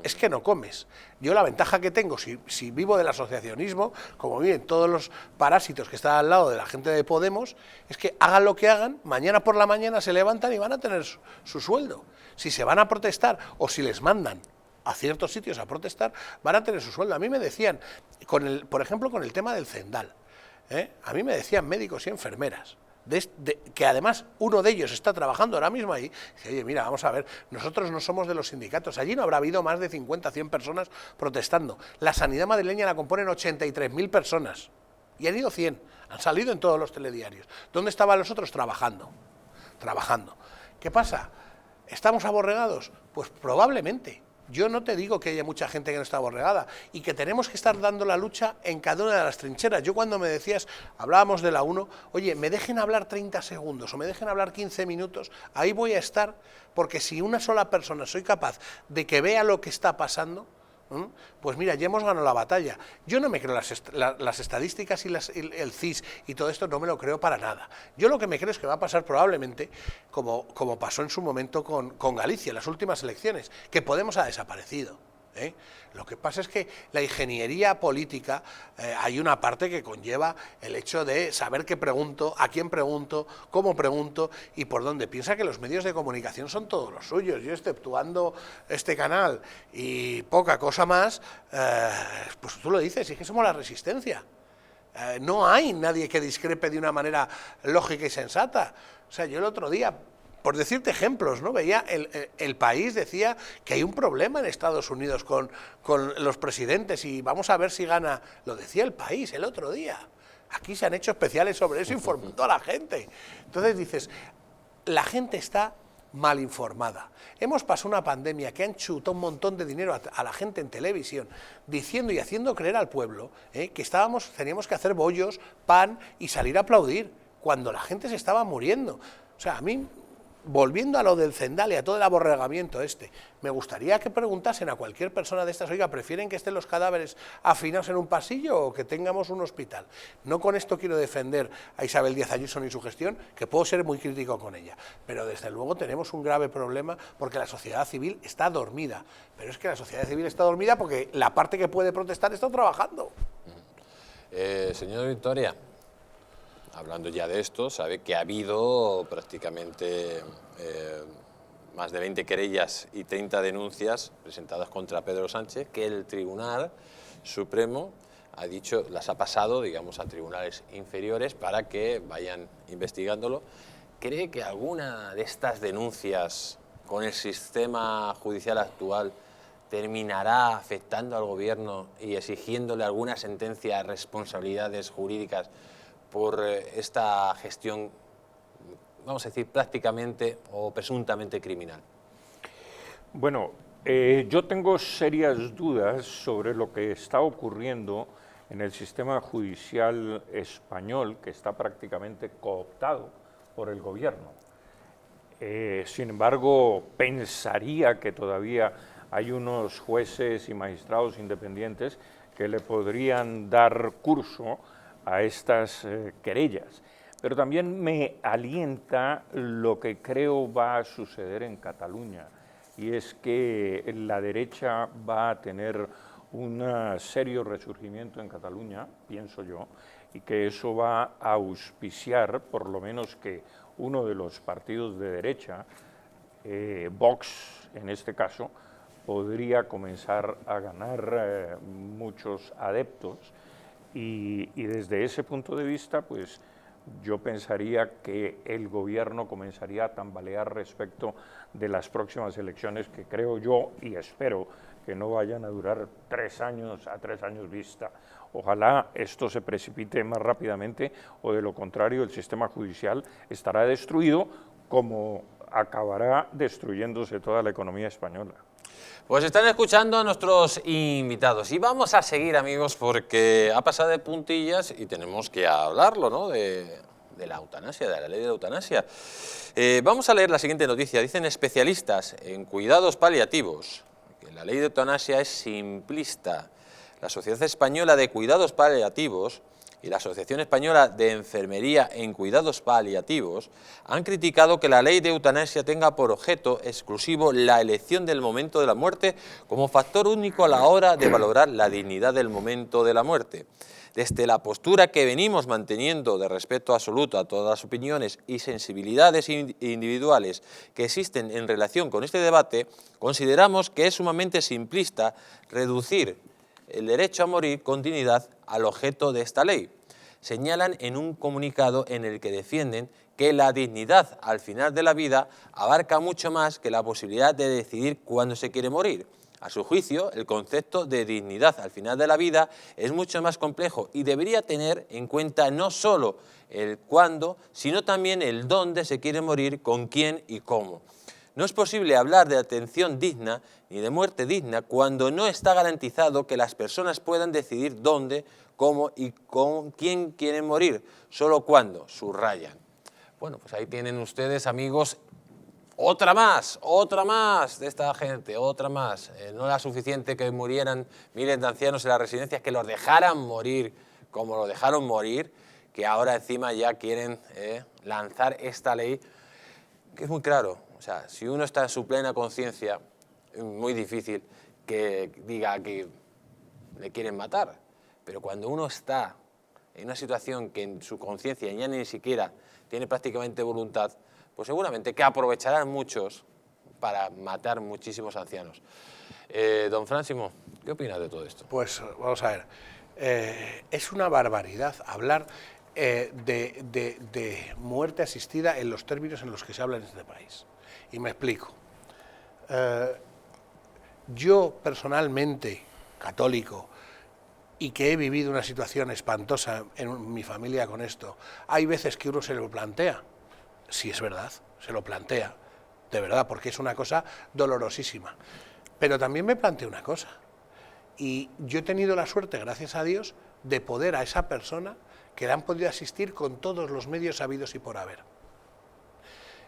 Es que no comes. Yo la ventaja que tengo, si vivo del asociacionismo, como viven todos los parásitos que están al lado de la gente de Podemos, es que hagan lo que hagan, mañana por la mañana se levantan y van a tener su sueldo. Si se van a protestar o si les mandan a ciertos sitios a protestar, van a tener su sueldo. A mí me decían, por ejemplo, con el tema del Zendal, a mí me decían médicos y enfermeras, que además uno de ellos está trabajando ahora mismo ahí, dice, oye, mira, vamos a ver, nosotros no somos de los sindicatos, allí no habrá habido más de 50, 100 personas protestando, la sanidad madrileña la componen 83.000 personas, y han ido 100, han salido en todos los telediarios. ¿Dónde estaban los otros? Trabajando. ¿Qué pasa? ¿Estamos aborregados? Pues probablemente. Yo no te digo que haya mucha gente que no está aborregada y que tenemos que estar dando la lucha en cada una de las trincheras. Yo cuando me decías, hablábamos de la 1, oye, me dejen hablar 30 segundos o me dejen hablar 15 minutos, ahí voy a estar, porque si una sola persona soy capaz de que vea lo que está pasando, pues mira, ya hemos ganado la batalla. Yo no me creo las estadísticas y el CIS y todo esto, no me lo creo para nada. Yo lo que me creo es que va a pasar probablemente, como pasó en su momento con Galicia, en las últimas elecciones, que Podemos ha desaparecido. Lo que pasa es que la ingeniería política, hay una parte que conlleva el hecho de saber qué pregunto, a quién pregunto, cómo pregunto y por dónde. Piensa que los medios de comunicación son todos los suyos. Yo, exceptuando este canal y poca cosa más, pues tú lo dices, es que somos la resistencia. No hay nadie que discrepe de una manera lógica y sensata. O sea, yo el otro día, por decirte ejemplos, ¿no? Veía el País decía que hay un problema en Estados Unidos con los presidentes y vamos a ver si gana. Lo decía el País el otro día. Aquí se han hecho especiales sobre eso informando a la gente. Entonces dices, la gente está mal informada. Hemos pasado una pandemia que han chutado un montón de dinero a la gente en televisión, diciendo y haciendo creer al pueblo que teníamos que hacer bollos, pan y salir a aplaudir, cuando la gente se estaba muriendo. O sea, a mí, volviendo a lo del Zendal y a todo el aborregamiento me gustaría que preguntasen a cualquier persona de estas, oiga, ¿prefieren que estén los cadáveres afinados en un pasillo o que tengamos un hospital? No con esto quiero defender a Isabel Díaz Ayuso ni su gestión, que puedo ser muy crítico con ella, pero desde luego tenemos un grave problema porque la sociedad civil está dormida, pero es que la sociedad civil está dormida porque la parte que puede protestar está trabajando. Señor Victoria, hablando ya de esto, sabe que ha habido prácticamente más de 20 querellas y 30 denuncias presentadas contra Pedro Sánchez, que el Tribunal Supremo ha dicho, las ha pasado, digamos, a tribunales inferiores para que vayan investigándolo. ¿Cree que alguna de estas denuncias con el sistema judicial actual terminará afectando al Gobierno y exigiéndole alguna sentencia a responsabilidades jurídicas por esta gestión, vamos a decir, prácticamente o presuntamente criminal? Bueno, yo tengo serias dudas sobre lo que está ocurriendo en el sistema judicial español, que está prácticamente cooptado por el Gobierno. Sin embargo, pensaría que todavía hay unos jueces y magistrados independientes que le podrían dar curso a estas querellas. Pero también me alienta lo que creo va a suceder en Cataluña, y es que la derecha va a tener un serio resurgimiento en Cataluña, pienso yo, y que eso va a auspiciar, por lo menos, que uno de los partidos de derecha, Vox en este caso, podría comenzar a ganar muchos adeptos. Y desde ese punto de vista, pues yo pensaría que el Gobierno comenzaría a tambalear respecto de las próximas elecciones, que creo yo y espero que no vayan a durar 3 años a 3 años vista. Ojalá esto se precipite más rápidamente, o de lo contrario el sistema judicial estará destruido, como acabará destruyéndose toda la economía española. Pues están escuchando a nuestros invitados y vamos a seguir, amigos, porque ha pasado de puntillas y tenemos que hablarlo, ¿no?, de la eutanasia, de la ley de la eutanasia. Vamos a leer la siguiente noticia. Dicen especialistas en cuidados paliativos que la ley de eutanasia es simplista. La Sociedad Española de Cuidados Paliativos y la Asociación Española de Enfermería en Cuidados Paliativos han criticado que la ley de eutanasia tenga por objeto exclusivo la elección del momento de la muerte como factor único a la hora de valorar la dignidad del momento de la muerte. Desde la postura que venimos manteniendo de respeto absoluto a todas las opiniones y sensibilidades individuales que existen en relación con este debate, consideramos que es sumamente simplista reducir el derecho a morir con dignidad al objeto de esta ley. señalan en un comunicado en el que defienden que la dignidad al final de la vida abarca mucho más que la posibilidad de decidir cuándo se quiere morir. A su juicio, el concepto de dignidad al final de la vida es mucho más complejo y debería tener en cuenta no solo el cuándo, sino también el dónde se quiere morir, con quién y cómo. No es posible hablar de atención digna ni de muerte digna cuando no está garantizado que las personas puedan decidir dónde, cómo y con quién quieren morir, solo cuando, subrayan. Bueno, pues ahí tienen ustedes, amigos, otra más de esta gente, otra más. No era suficiente que murieran miles de ancianos en las residencias, que los dejaran morir como los dejaron morir, que ahora encima ya quieren lanzar esta ley, que es muy claro. O sea, si uno está en su plena conciencia, es muy difícil que diga que le quieren matar. Pero cuando uno está en una situación que en su conciencia ya ni siquiera tiene prácticamente voluntad, pues seguramente que aprovecharán muchos para matar muchísimos ancianos. Don Fránsimo, ¿qué opinas de todo esto? Pues vamos a ver, es una barbaridad hablar de muerte asistida en los términos en los que se habla en este país. Y me explico. Yo personalmente, católico, y que he vivido una situación espantosa en mi familia con esto, hay veces que uno se lo plantea, si es verdad, se lo plantea, de verdad, porque es una cosa dolorosísima. Pero también me planteo una cosa, y yo he tenido la suerte, gracias a Dios, de poder a esa persona que le han podido asistir con todos los medios habidos y por haber.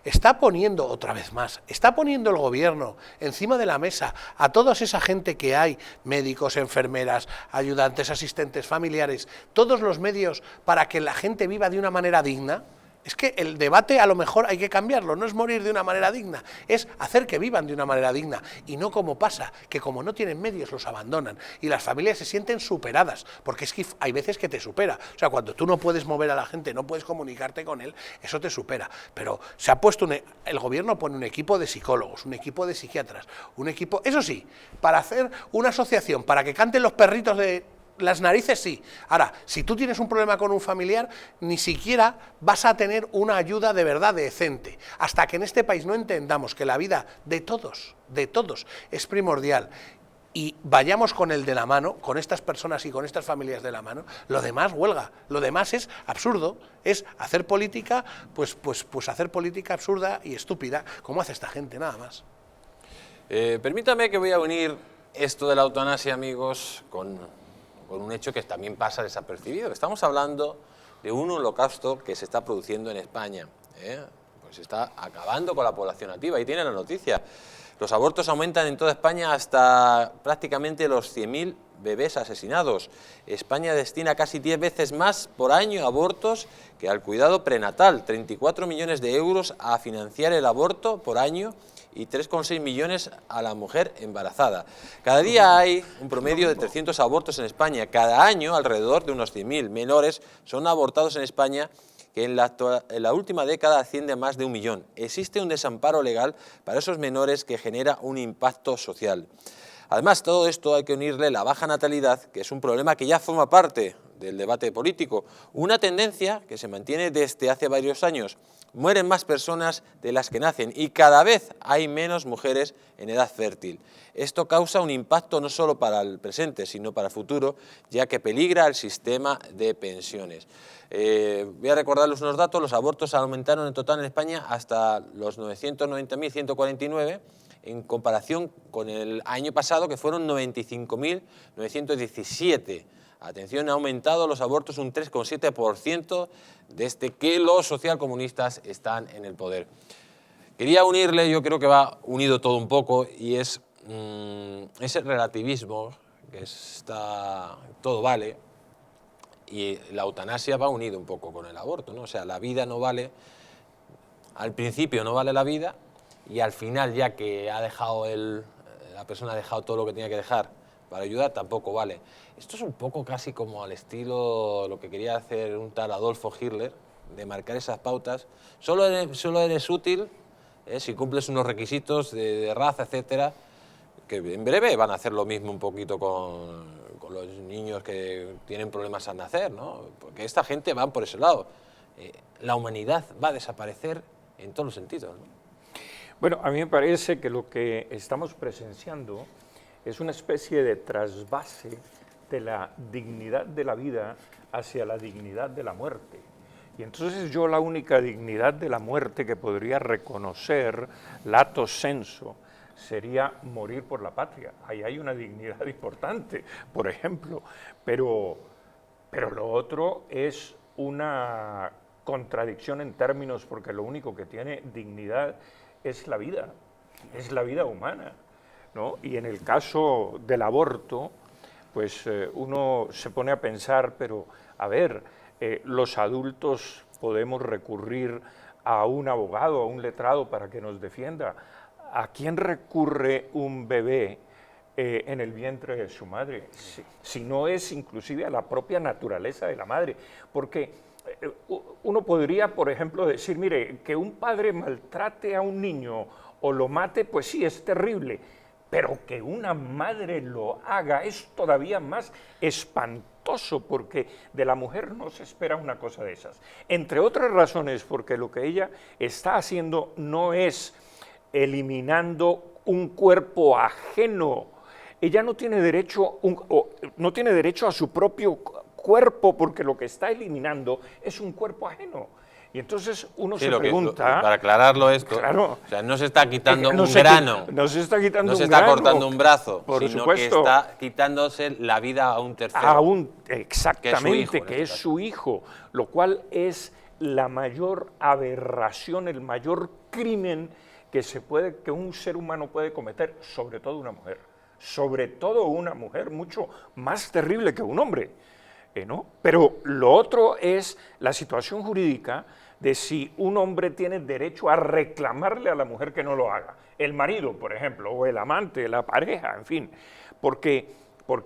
Está poniendo, otra vez más, está poniendo el gobierno encima de la mesa a toda esa gente que hay, médicos, enfermeras, ayudantes, asistentes, familiares, todos los medios para que la gente viva de una manera digna. Es que el debate a lo mejor hay que cambiarlo, no es morir de una manera digna, es hacer que vivan de una manera digna, y no como pasa, que como no tienen medios los abandonan, y las familias se sienten superadas, porque es que hay veces que te supera, o sea, cuando tú no puedes mover a la gente, no puedes comunicarte con él, eso te supera, pero se ha puesto, el gobierno pone un equipo de psicólogos, un equipo de psiquiatras, un equipo, eso sí, para hacer una asociación, para que canten los perritos de las narices, sí. Ahora, si tú tienes un problema con un familiar, ni siquiera vas a tener una ayuda de verdad decente. Hasta que en este país no entendamos que la vida de todos, es primordial, y vayamos con el de la mano, con estas personas y con estas familias de la mano, lo demás huelga, lo demás es absurdo, es hacer política, pues hacer política absurda y estúpida, como hace esta gente, nada más. Permítame que voy a unir esto de la eutanasia, amigos, con un hecho que también pasa desapercibido. Estamos hablando de un holocausto que se está produciendo en España. Pues está acabando con la población nativa. Ahí tienen la noticia. Los abortos aumentan en toda España hasta prácticamente los 100.000 bebés asesinados. España destina casi 10 veces más por año a abortos que al cuidado prenatal. 34 millones de euros a financiar el aborto por año y 3,6 millones a la mujer embarazada. Cada día hay un promedio de 300 abortos en España. Cada año alrededor de unos 100.000 menores son abortados en España, que en la última década asciende a más de 1 millón. Existe un desamparo legal para esos menores que genera un impacto social. Además, todo esto hay que unirle la baja natalidad, que es un problema que ya forma parte del debate político, una tendencia que se mantiene desde hace varios años. Mueren más personas de las que nacen y cada vez hay menos mujeres en edad fértil. Esto causa un impacto no solo para el presente, sino para el futuro, ya que peligra el sistema de pensiones. Voy a recordarles unos datos. Los abortos aumentaron en total en España hasta los 990.149, en comparación con el año pasado, que fueron 95.917. Atención, ha aumentado los abortos un 3,7% desde que los socialcomunistas están en el poder. Quería unirle, yo creo que va unido todo un poco, y es ese relativismo, que está todo vale, y la eutanasia va unido un poco con el aborto, ¿no? O sea, la vida no vale, al principio no vale la vida, y al final, ya que la persona ha dejado todo lo que tenía que dejar para ayudar, tampoco vale. Esto es un poco casi como al estilo lo que quería hacer un tal Adolfo Hitler, de marcar esas pautas. Solo eres útil si cumples unos requisitos de raza, etcétera, que en breve van a hacer lo mismo un poquito con los niños que tienen problemas al nacer, ¿no? Porque esta gente va por ese lado. La humanidad va a desaparecer en todos los sentidos, ¿no? Bueno, a mí me parece que lo que estamos presenciando es una especie de trasvase de la dignidad de la vida hacia la dignidad de la muerte. Y entonces yo la única dignidad de la muerte que podría reconocer, lato sensu, sería morir por la patria. Ahí hay una dignidad importante, por ejemplo, pero lo otro es una contradicción en términos, porque lo único que tiene dignidad es la vida humana, ¿no? Y en el caso del aborto, pues uno se pone a pensar, pero a ver, los adultos podemos recurrir a un abogado, a un letrado para que nos defienda. ¿A quién recurre un bebé en el vientre de su madre? Si no es inclusive a la propia naturaleza de la madre, porque uno podría, por ejemplo, decir, mire, que un padre maltrate a un niño o lo mate, pues sí, es terrible, pero que una madre lo haga es todavía más espantoso, porque de la mujer no se espera una cosa de esas. Entre otras razones, porque lo que ella está haciendo no es eliminando un cuerpo ajeno. Ella no tiene derecho, no tiene derecho a su propio cuerpo, porque lo que está eliminando es un cuerpo ajeno. Y entonces uno se pregunta... Para aclararlo esto, claro, o sea, no se está quitando un grano, no se está quitando no se un está grano, cortando un brazo, por sino supuesto, que está quitándose la vida a un tercero. Exactamente, que es su hijo, lo cual es la mayor aberración, el mayor crimen que un ser humano puede cometer, sobre todo una mujer. Sobre todo una mujer, mucho más terrible que un hombre, ¿no? Pero lo otro es la situación jurídica de si un hombre tiene derecho a reclamarle a la mujer que no lo haga. El marido, por ejemplo, o el amante, la pareja, en fin. Porque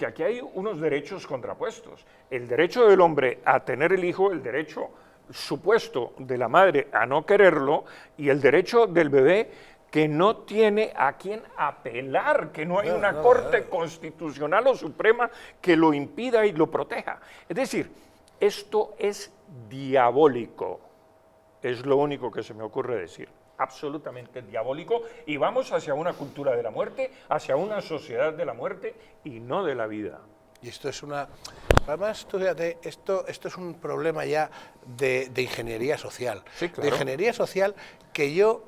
aquí hay unos derechos contrapuestos. El derecho del hombre a tener el hijo, el derecho supuesto de la madre a no quererlo, y el derecho del bebé que no tiene a quién apelar, que no hay una corte constitucional o suprema que lo impida y lo proteja. Es decir, esto es diabólico, es lo único que se me ocurre decir, absolutamente diabólico, y vamos hacia una cultura de la muerte, hacia una sociedad de la muerte y no de la vida. Y esto es una... Además, tú fíjate, esto es un problema ya de ingeniería social. Sí, claro. De ingeniería social que yo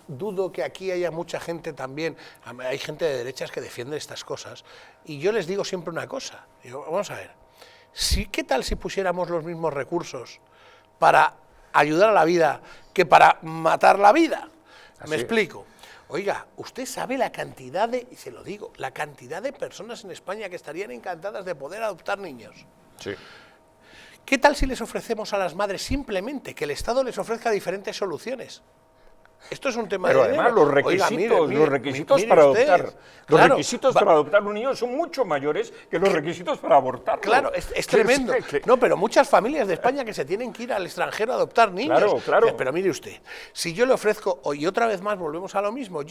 dudo que aquí haya mucha gente también, hay gente de derechas que defiende estas cosas, y yo les digo siempre una cosa, digo, vamos a ver, ¿qué tal si pusiéramos los mismos recursos para ayudar a la vida que para matar la vida? Me explico. Oiga, usted sabe la cantidad de, y se lo digo, la cantidad de personas en España que estarían encantadas de poder adoptar niños. Sí. ¿Qué tal si les ofrecemos a las madres simplemente que el Estado les ofrezca diferentes soluciones? Esto es un tema Pero de además dinero. los requisitos, Oiga, los requisitos mire para usted, adoptar, claro, los requisitos para adoptar un niño son mucho mayores que los requisitos para abortarlo. Claro, es tremendo. No, pero muchas familias de España que se tienen que ir al extranjero a adoptar niños. Claro, claro. Pero mire usted, si yo le ofrezco, y otra vez más volvemos a lo mismo,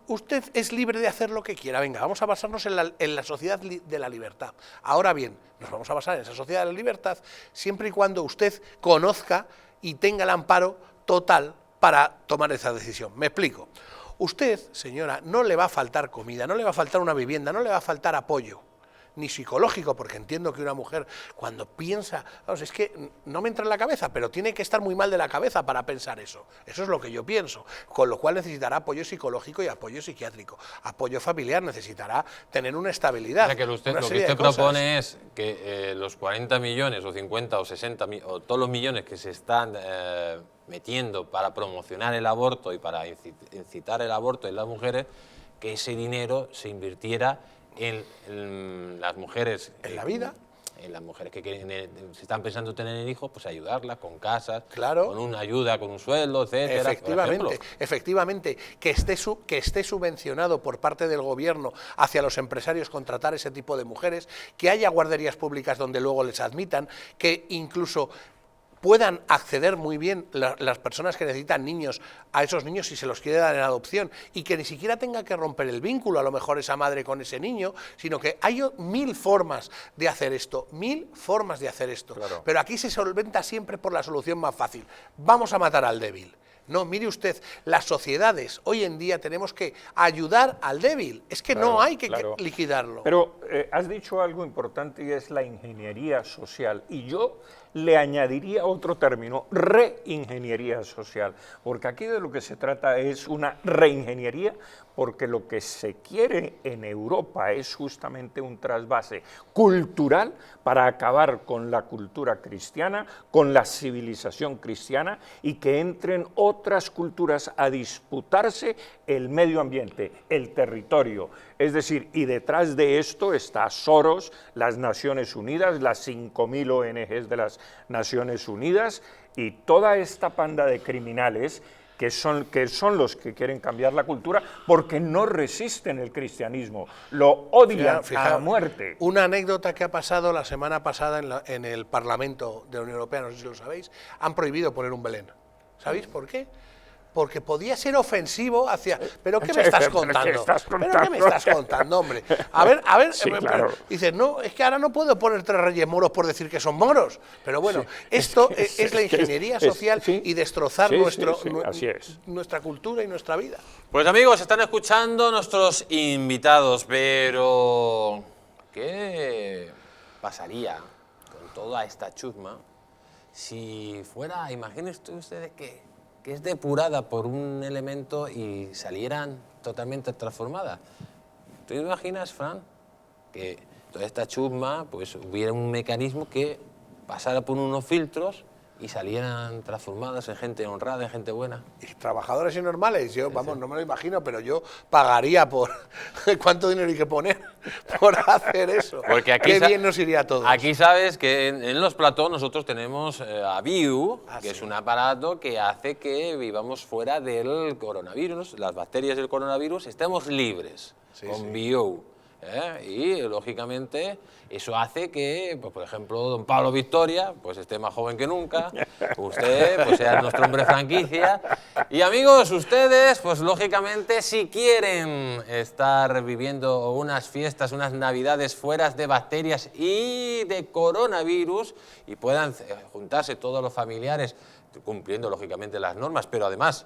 usted es libre de hacer lo que quiera, venga, vamos a basarnos en la sociedad de la libertad. Ahora bien, nos vamos a basar en esa sociedad de la libertad siempre y cuando usted conozca y tenga el amparo total para tomar esa decisión. Me explico. Usted, señora, no le va a faltar comida, no le va a faltar una vivienda, no le va a faltar apoyo, ni psicológico, porque entiendo que una mujer cuando piensa, vamos, es que no me entra en la cabeza, pero tiene que estar muy mal de la cabeza para pensar eso. Eso es lo que yo pienso, con lo cual necesitará apoyo psicológico y apoyo psiquiátrico, apoyo familiar, necesitará tener una estabilidad. O sea, que lo que usted propone es que los 40 millones o 50 o 60 o todos los millones que se están metiendo para promocionar el aborto y para incitar el aborto en las mujeres, que ese dinero se invirtiera en las mujeres, en la vida, en las mujeres que se están pensando tener hijos, pues ayudarlas con casas, claro, con una ayuda, con un sueldo, etcétera. Efectivamente, que esté subvencionado por parte del gobierno hacia los empresarios contratar ese tipo de mujeres, que haya guarderías públicas donde luego les admitan, que incluso puedan acceder muy bien las personas que necesitan niños a esos niños si se los quiere dar en adopción, y que ni siquiera tenga que romper el vínculo a lo mejor esa madre con ese niño, sino que hay 1000 formas de hacer esto, 1000 formas de hacer esto. Claro. Pero aquí se solventa siempre por la solución más fácil: vamos a matar al débil. No, mire usted, las sociedades hoy en día tenemos que ayudar al débil, es que Claro, no hay que claro. liquidarlo. Pero has dicho algo importante, y es la ingeniería social, y yo le añadiría otro término: reingeniería social, porque aquí de lo que se trata es una reingeniería, porque lo que se quiere en Europa es justamente un trasvase cultural para acabar con la cultura cristiana, con la civilización cristiana, y que entren otras culturas a disputarse el medio ambiente, el territorio. Es decir, y detrás de esto está Soros, las Naciones Unidas, las 5000 ONGs de las Naciones Unidas, y toda esta panda de criminales que son los que quieren cambiar la cultura porque no resisten el cristianismo, lo odian a muerte. Una anécdota que ha pasado la semana pasada en el Parlamento de la Unión Europea, no sé si lo sabéis, han prohibido poner un Belén. ¿Sabéis por qué? Porque podía ser ofensivo hacia... ¿Pero qué me estás contando? ¿Pero qué me estás contando, hombre? A ver, Sí, claro. Dices, no, es que ahora no puedo poner 3 reyes moros por decir que son moros. Pero bueno, Sí, esto es la ingeniería social sí, y destrozar así es. nuestra cultura y nuestra vida. Pues amigos, están escuchando nuestros invitados, pero ¿qué pasaría con toda esta chusma si fuera, imagínense ustedes que es depurada por un elemento y salieran totalmente transformadas? ¿Tú te imaginas, Fran, que toda esta chusma, pues hubiera un mecanismo que pasara por unos filtros y salieran transformadas en gente honrada, en gente buena? Y trabajadores y normales, yo, vamos, no me lo imagino, pero yo pagaría por... ¿Cuánto dinero hay que poner por hacer eso? Porque aquí Qué bien nos iría a todos. Aquí sabes que en los platos nosotros tenemos a Viu, que es un aparato que hace que vivamos fuera del coronavirus, las bacterias del coronavirus, estemos libres con Viu. Y lógicamente eso hace que, pues, por ejemplo, don Pablo Victoria pues esté más joven que nunca, usted pues sea nuestro hombre franquicia, y amigos, ustedes pues lógicamente si quieren estar viviendo unas fiestas, unas navidades fuera de bacterias y de coronavirus, y puedan juntarse todos los familiares cumpliendo lógicamente las normas, pero además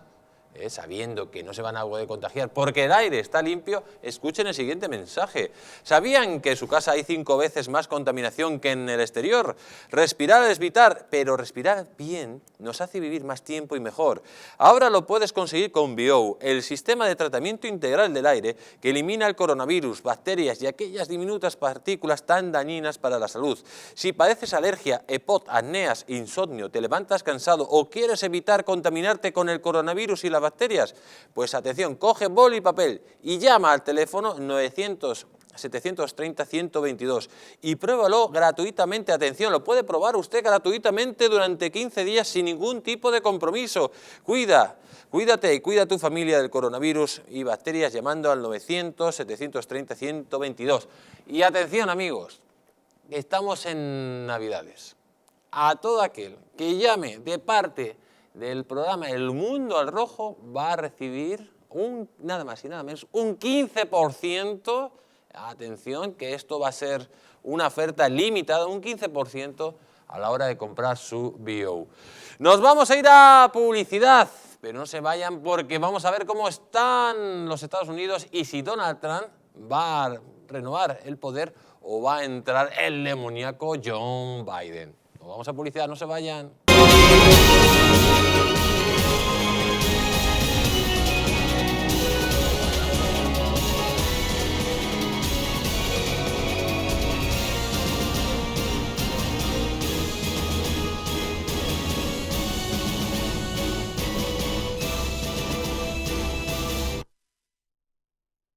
sabiendo que no se van a poder contagiar porque el aire está limpio, escuchen el siguiente mensaje. ¿Sabían que en su casa hay 5 veces más contaminación que en el exterior? Respirar es vital, pero respirar bien nos hace vivir más tiempo y mejor. Ahora lo puedes conseguir con Biou, el sistema de tratamiento integral del aire que elimina el coronavirus, bacterias y aquellas diminutas partículas tan dañinas para la salud. Si padeces alergia, EPOC, apneas, insomnio, te levantas cansado o quieres evitar contaminarte con el coronavirus y las bacterias, pues atención, coge boli y papel y llama al teléfono 900-730-122 y pruébalo gratuitamente. Atención, lo puede probar usted gratuitamente durante 15 días sin ningún tipo de compromiso. Cuídate y cuida a tu familia del coronavirus y bacterias llamando al 900-730-122. Y atención amigos, estamos en Navidades. A todo aquel que llame de parte del programa El Mundo al Rojo va a recibir nada más y nada menos, un 15%, atención, que esto va a ser una oferta limitada, un 15% a la hora de comprar su Bio. Nos vamos a ir a publicidad, pero no se vayan porque vamos a ver cómo están los Estados Unidos y si Donald Trump va a renovar el poder o va a entrar el demoníaco John Biden. Nos vamos a publicidad, no se vayan.